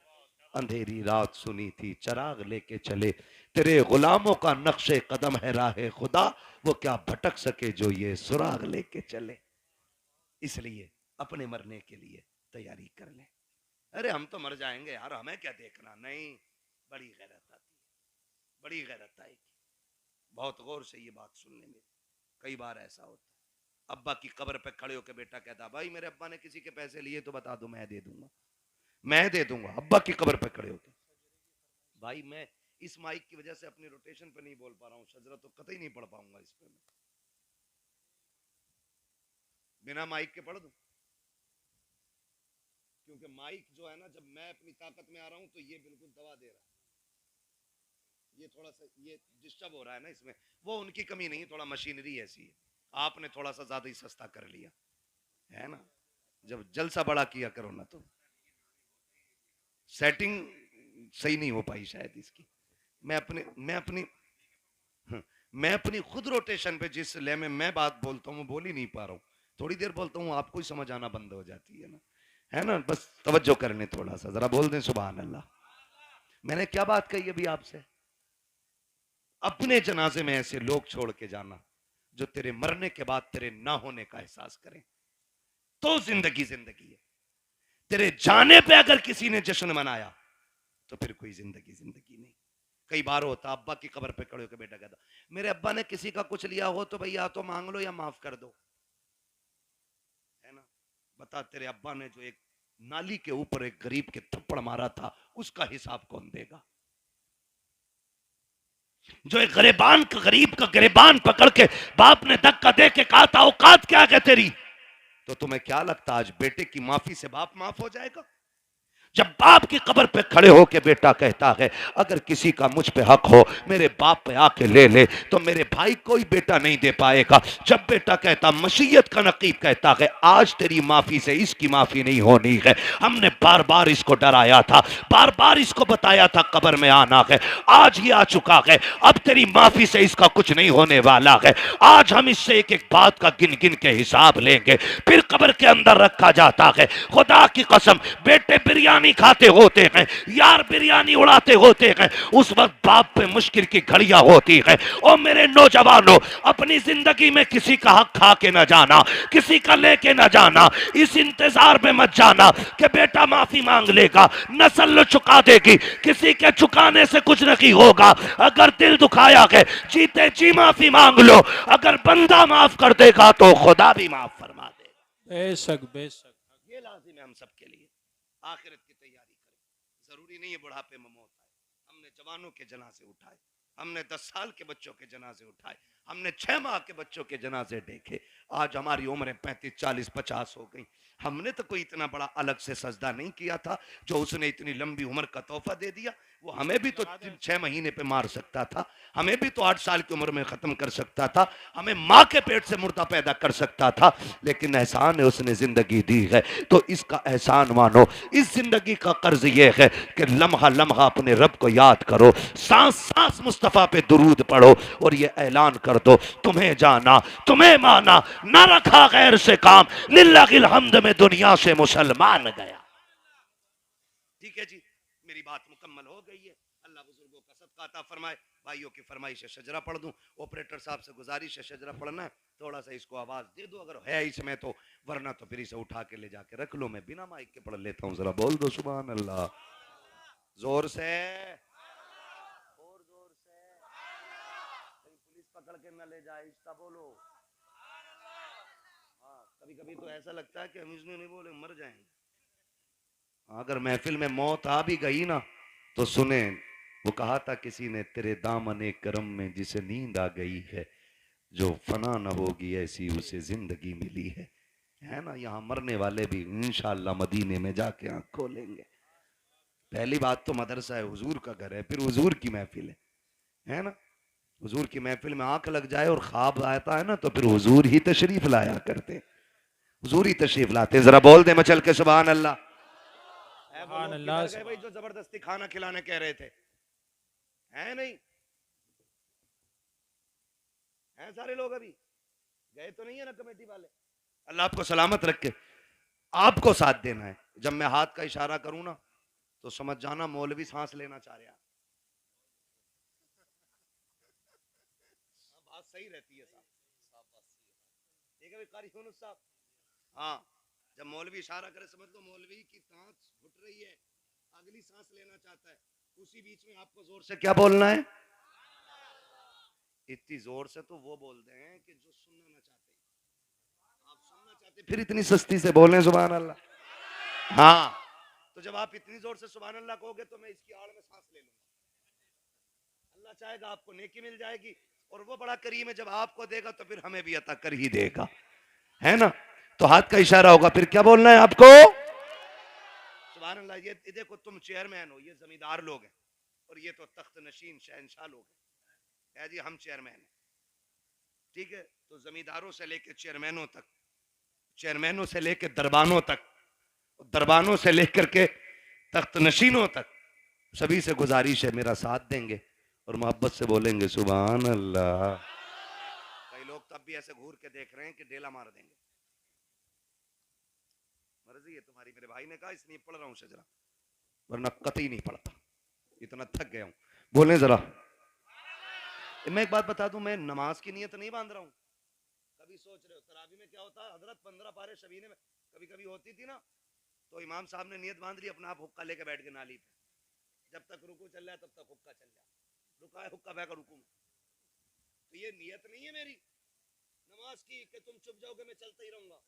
अंधेरी रात सुनी थी चराग लेके चले। तेरे गुलामों का नक्शे कदम है राह खुदा, वो क्या भटक सके जो ये सुराग लेके चले। इसलिए अपने मरने के लिए तैयारी कर ले। अरे हम तो मर जाएंगे यार, हमें क्या देखना। नहीं, बड़ी गैरत आती है, बड़ी गैरत आएगी। बहुत गौर से ये बात सुनने में। कई बार ऐसा होता है अब्बा की कब्र पे खड़े होकर बेटा कहता भाई मेरे अब्बा ने किसी के पैसे लिए तो बता दो मैं दे दूंगा, मैं दे दूंगा। अब्बा की कब्र पे खड़े होकर भाई मैं इस माइक की वजह से अपनी रोटेशन पे नहीं बोल पा रहा हूँ, शजरा तो कतई नहीं पढ़ पाऊंगा इस पे। मैं बिना माइक के पढ़ दूं क्योंकि माइक जो है ना जब मैं अपनी ताकत में आ रहा हूं तो ये बिल्कुल दबा दे रहा है। ये थोड़ा सा ये डिस्टर्ब हो रहा है ना इसमें। वो उनकी कमी नहीं, थोड़ा मशीनरी ऐसी है, आपने थोड़ा सा ज्यादा ही सस्ता कर लिया है ना। जब जलसा बड़ा किया करो ना तो सेटिंग सही नहीं हो पाई शायद इसकी। मैं अपनी खुद रोटेशन पे जिस ले में मैं बात बोलता हूँ बोल ही नहीं पा रहा हूँ। थोड़ी देर बोलता हूँ आपको ही समझ आना बंद हो जाती है ना। बस तवज्जो करने थोड़ा सा, जरा बोल दें सुभान अल्लाह। मैंने क्या बात कही अभी आपसे? अपने जनाजे में ऐसे लोग छोड़ के जाना जो तेरे मरने के बाद तेरे ना होने का एहसास करें, तो जिंदगी जिंदगी है। तेरे जाने पे अगर किसी ने जश्न मनाया तो फिर कोई जिंदगी जिंदगी नहीं। कई बार होता अब्बा की कब्र पे खड़े होकर बेटा कहता मेरे अब्बा ने किसी का कुछ लिया हो तो भैया तो मांग लो या माफ कर दो, है ना। बता तेरे अब्बा ने जो एक नाली के ऊपर एक गरीब के थप्पड़ मारा था उसका हिसाब कौन देगा? जो एक गरीब का गिरबान पकड़ के बाप ने धक्का दे के कहा था औकात क्या है तेरी, तो तुम्हें क्या लगता आज बेटे की माफी से बाप माफ हो जाएगा? जब बाप की कब्र पे खड़े होके बेटा कहता है अगर किसी का मुझ पे हक हो मेरे बाप पे आके ले ले, तो मेरे भाई कोई बेटा नहीं दे पाएगा। जब बेटा कहता मशीयत का नकीब कहता है आज तेरी माफी से इसकी माफी नहीं होनी है, हमने बार बार इसको डराया था, बार बार इसको बताया था कब्र में आना है, आज ये आ चुका है, अब तेरी माफी से इसका कुछ नहीं होने वाला है। आज हम इससे एक एक बात का गिन गिन के हिसाब लेंगे। फिर कब्र के अंदर रखा जाता है। खुदा की कसम बेटे बिरयानी खाते होते हैं, यार बिरयानी उड़ाते होते हैं, उस वक्त बाप पे मुश्किल की घड़ियां होती है। और मेरे नौजवानों अपनी जिंदगी में किसी का हक खा के ना जाना, किसी का लेके ना जाना, इस इंतजार में मत जाना कि बेटा माफी मांग लेगा, नस्ल चुका देगी। किसी के चुकाने से कुछ नहीं होगा। अगर दिल दुखाया है जीते जी माफी मांग लो, अगर बंदा माफ कर देगा तो खुदा भी माफ फरमा देगा।
बेशक बेशक
ये लाजिम है हम सबके लिए। आखिरत की तैयारी करें। जरूरी नहीं है बुढ़ापे में मौत आए। हमने जवानों के जनाजे उठाए, हमने 10 साल के बच्चों के जनाजे उठाए, हमने 6 माह के बच्चों के जनाजे देखे। आज हमारी उम्रें 35, 40, 50 हो गई। हमने तो कोई इतना बड़ा अलग से सजदा नहीं किया था जो उसने इतनी लंबी उम्र का तोहफा दे दिया। वो हमें भी तो 6 महीने पे मार सकता था, हमें भी तो 8 साल की उम्र में खत्म कर सकता था, हमें माँ के पेट से मुर्दा पैदा कर सकता था, लेकिन एहसान है उसने जिंदगी दी है तो इसका एहसान मानो। इस जिंदगी का कर्ज ये है कि लम्हा लम्हा अपने रब को याद करो, सांस सांस मुस्तफा पे दुरूद पढ़ो और ये ऐलान कर दो तुम्हें जाना तुम्हें माना, ना रखा गैर से काम, लिल्लाहिल हम्द में दुनिया से मुसलमान गया। ठीक है जी, मेरी बात मुकम्मल हो गई है। अल्लाह बुजुर्गों का सदका अता फरमाए। भाइयों की फरमाइश है शजरा पढ़ दूं। ऑपरेटर साहब से गुजारिश है शजरा पढ़ना है, थोड़ा सा इसको आवाज दे दो अगर है इसमें तो, वरना तो फिर इसे उठा के ले जाके रख लो, मैं बिना माइक के पढ़ लेता हूँ। जरा बोल दो सुभान अल्लाह जोर से, और जोर से, कहीं पुलिस पकड़ के न ले जाए। इसका बोलो। हाँ, कभी कभी तो ऐसा लगता है कि हम इसने नहीं बोले मर जाएंगे। अगर महफिल में मौत आ भी गई ना तो सुने, वो कहा था किसी ने, तेरे दामने करम में जिसे नींद आ गई है, जो फना न होगी ऐसी उसे जिंदगी मिली है ना। यहाँ मरने वाले भी इंशाअल्लाह मदीने में जाके आंख खोलेंगे। पहली बात तो मदरसा है, हुजूर का घर है, फिर हुजूर की महफिल है ना। हुजूर की महफिल में आंख लग जाए और ख्वाब आता है ना तो फिर हुजूर ही तशरीफ लाया करते, हुजूर ही तशरीफ लाते। जरा बोल दे मचल के सुभान अल्लाह।
सुभान अल्लाह।
भाई जो जबरदस्ती खाना खिलाने कह रहे थे, है नहीं है सारे लोग अभी गए तो नहीं है ना कमेटी वाले। अल्लाह आपको सलामत रखे। आपको साथ देना है। जब मैं हाथ का इशारा करूं ना तो समझ जाना मौलवी सांस लेना चाह रहा है। बात सही रहती है साहब, ठीक है कारी यूनुस साहब। हाँ, जब मौलवी इशारा करे समझ लो मौलवी की सांस घुट रही है, अगली सांस लेना चाहता है। उसी बीच में आपको जोर से क्या बोलना है? इतनी जोर से तो वो बोलते हैं कि जो सुनना ना चाहते, आप सुनना चाहते फिर इतनी सस्ती से बोलें सुभान अल्लाह। हाँ, तो जब आप इतनी जोर से सुभान अल्लाह कहोगे तो मैं इसकी आड़ में सांस ले लूंगा। अल्लाह चाहेगा आपको नेकी मिल जाएगी, और वो बड़ा करीम है, जब आपको देगा तो फिर हमें भी अता कर ही देगा, है ना। तो हाथ का इशारा होगा, फिर क्या बोलना है आपको? सुभान अल्लाह। ये देखो तुम चेयरमैन हो, ये जमींदार लोग हैं, और ये तो तख्त नशीन शहनशाह लोग हैं। जी हम चेयरमैन हैं, ठीक है। तो जमींदारों से लेकर चेयरमैनों तक, चेयरमैनों से लेकर दरबानों तक, दरबानों से लेकर के तख्त नशीनों तक, सभी से गुजारिश है मेरा साथ देंगे और मोहब्बत से बोलेंगे सुभान अल्लाह। कई लोग तब भी ऐसे घूर के देख रहे हैं कि डेला मार देंगे। मर्जी है तुम्हारी, मेरे भाई ने कहा इसलिए पढ़ रहा हूं शजरा, वरना कतई नहीं पढ़ता, इतना थक गया हूं। बोले जरा। मैं एक बात बता दूं, मैं नमाज की नियत नहीं बांध रहा हूं। कभी सोच रहे हो तरावी में क्या होता है, हजरत 15 पारे शबीने में कभी कभी होती थी ना, तो इमाम साहब ने नियत बांध ली, अपना आप हुक्का लेके बैठ के नाली पे, जब तक रुकू चल रहा है तब तक हुक्का चल रहा है, रुका है हुक्का बहकर रुकू। तो ये नियत नहीं है मेरी नमाज की कि तुम चुप जाओगे मैं चलता ही रहूंगा।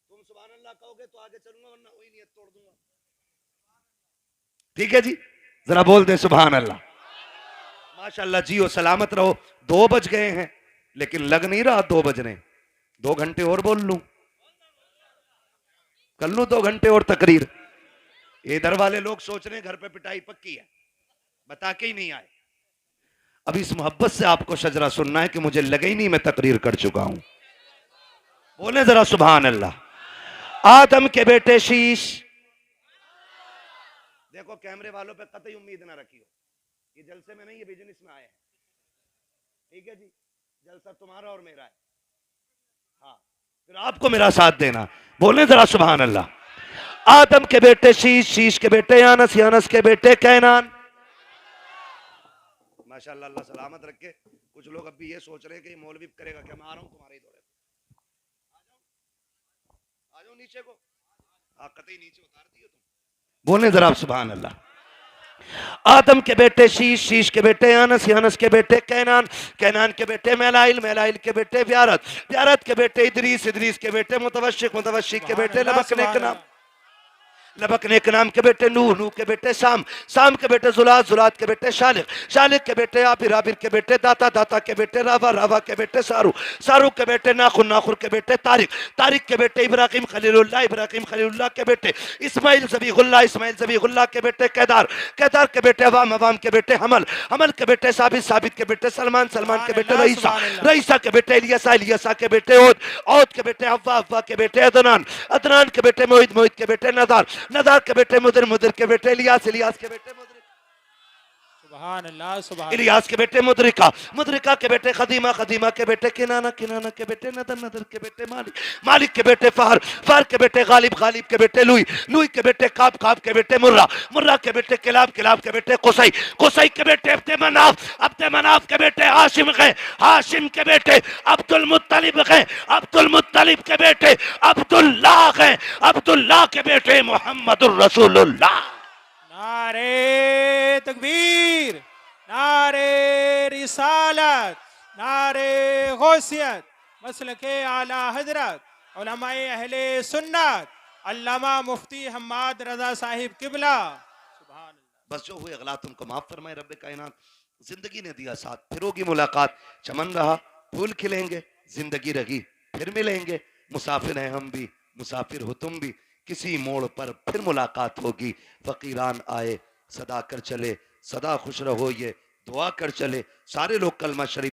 तुम सुभान अल्लाह कहोगे तो आगे चलूंगा, वरना वही नियत तोड़ दूंगा। ठीक है जी, जरा बोल दे सुभान अल्लाह। माशाअल्लाह जियो सलामत रहो। 2 बज गए हैं लेकिन लग नहीं रहा 2 बजने। 2 घंटे और बोल लूं, कर लूं 2 घंटे और तकरीर। इधर वाले लोग सोच रहे हैं घर पे पिटाई पक्की है, बता के ही नहीं आए। अब इस मोहब्बत से आपको शजरा सुनना है कि मुझे लगे ही नहीं मैं तकरीर कर चुका हूं। बोले जरा सुभान अल्लाह। आदम के बेटे शीश, देखो कैमरे वालों पे कतई उम्मीद ना रखियो, ये जलसे में नहीं, ये बिजनेस में आए हैं, ठीक है जी। जलसा तुम्हारा और मेरा है। हाँ, फिर आपको मेरा साथ देना। बोले जरा सुभान अल्लाह। आदम के बेटे शीश, शीश के बेटे यानस, यानस के बेटे कैनान। माशाअल्लाह, अल्लाह सलामत रखे। कुछ लोग अब भी ये सोच रहे हैं कि मौलवी करेगा क्या, मैं आ रहा हूं तुम्हारे ही दौरे। आ जाओ नीचे को, कतई नीचे उतार दियो तुम। बोले जरा सुभान अल्लाह। आदम के बेटे शीश, शीश के बेटे यानस, यानस के बेटे कैनान, कैनान के बेटे मेलाइल, मेलाइल के बेटे व्यारत, व्यारत के बेटे इदरीस, इदरीस के बेटे मुतवशिक, मुतवशिक के बेटे लबकने के नाम, लबकने के नाम के बेटे नूह, नूह के बेटे शाम, शाम के बेटे जुलात, जुलात के बेटे शालिक, शालिक के बेटे आबिर, आबिर के बेटे दाता, दाता के बेटे रावा, रावा के बेटे सारू, सारू के बेटे नाखुर, नाखुर के बेटे तारिक, तारिक के बेटे इब्राहिम खलीलुल्लाह, इब्राहिम खलीलुल्लाह के बेटे इस्माइल ज़बीहुल्लाह, इस्माइल ज़बीहुल्लाह के बेटे केदार, केदार के बेटे अवाम, अवाम के बेटे हमल, हमल के बेटे साबित, साबित के बेटे सलमान, सलमान के बेटे रईसा, रईसा के बेटे इलियासा, इलियासा के बेटे ओद, ओद के बेटे हव्वा, हव्वा के बेटे अदनान, अदनान के बेटे मोहित, मोहित के बेटे नदार, नदार के बेटे मुदर, मुदर के बेटे इलियास, इलियास के बेटे मुदर।
सुभान अल्लाह सुभान
इलियास के बेटे मुदरिका, मुदरिका के बेटे खदीमा, खदीमा के बेटे किनाना, किनाना के बेटे नदर, नदर के बेटे मालिक, मालिक के बेटे फार, फार के बेटे गालिब, गालिब के बेटे लुई, लुई के बेटे काब, काब के बेटे मुर्रा, मुर्रा के बेटे किलाब, किलाब के बेटे कुसई, कुसई के बेटे अब्दे मनाफ, अब्दे मनाफ के बेटे हाशिम गए, हाशिम के बेटे अब्दुल मुत्तलिब गए, अब्दुल मुत्तलिब के बेटे अब्दुल्लाह गए, अब्दुल्लाह के बेटे मोहम्मदुर रसूलुल्लाह।
नारे तकबीर, नारे रिसालत, नारे गौसियत, मसलके आला हजरत, उलमाए अहले सुन्नत, अल्लामा मुफ्ती हम्माद रजा साहिब किबला। सुभान अल्लाह।
बस जो हुए अगला तुमको माफ फरमाए रब्बे कायनात। जिंदगी ने दिया साथ, फिर होगी मुलाकात, चमन रहा फूल खिलेंगे, जिंदगी रही फिर मिलेंगे, मुसाफिर हैं हम भी, मुसाफिर हो तुम भी, किसी मोड़ पर फिर मुलाकात होगी। फकीरान आए सदा कर चले, सदा खुश रहो ये दुआ कर चले। सारे लोग कलमा शरीफ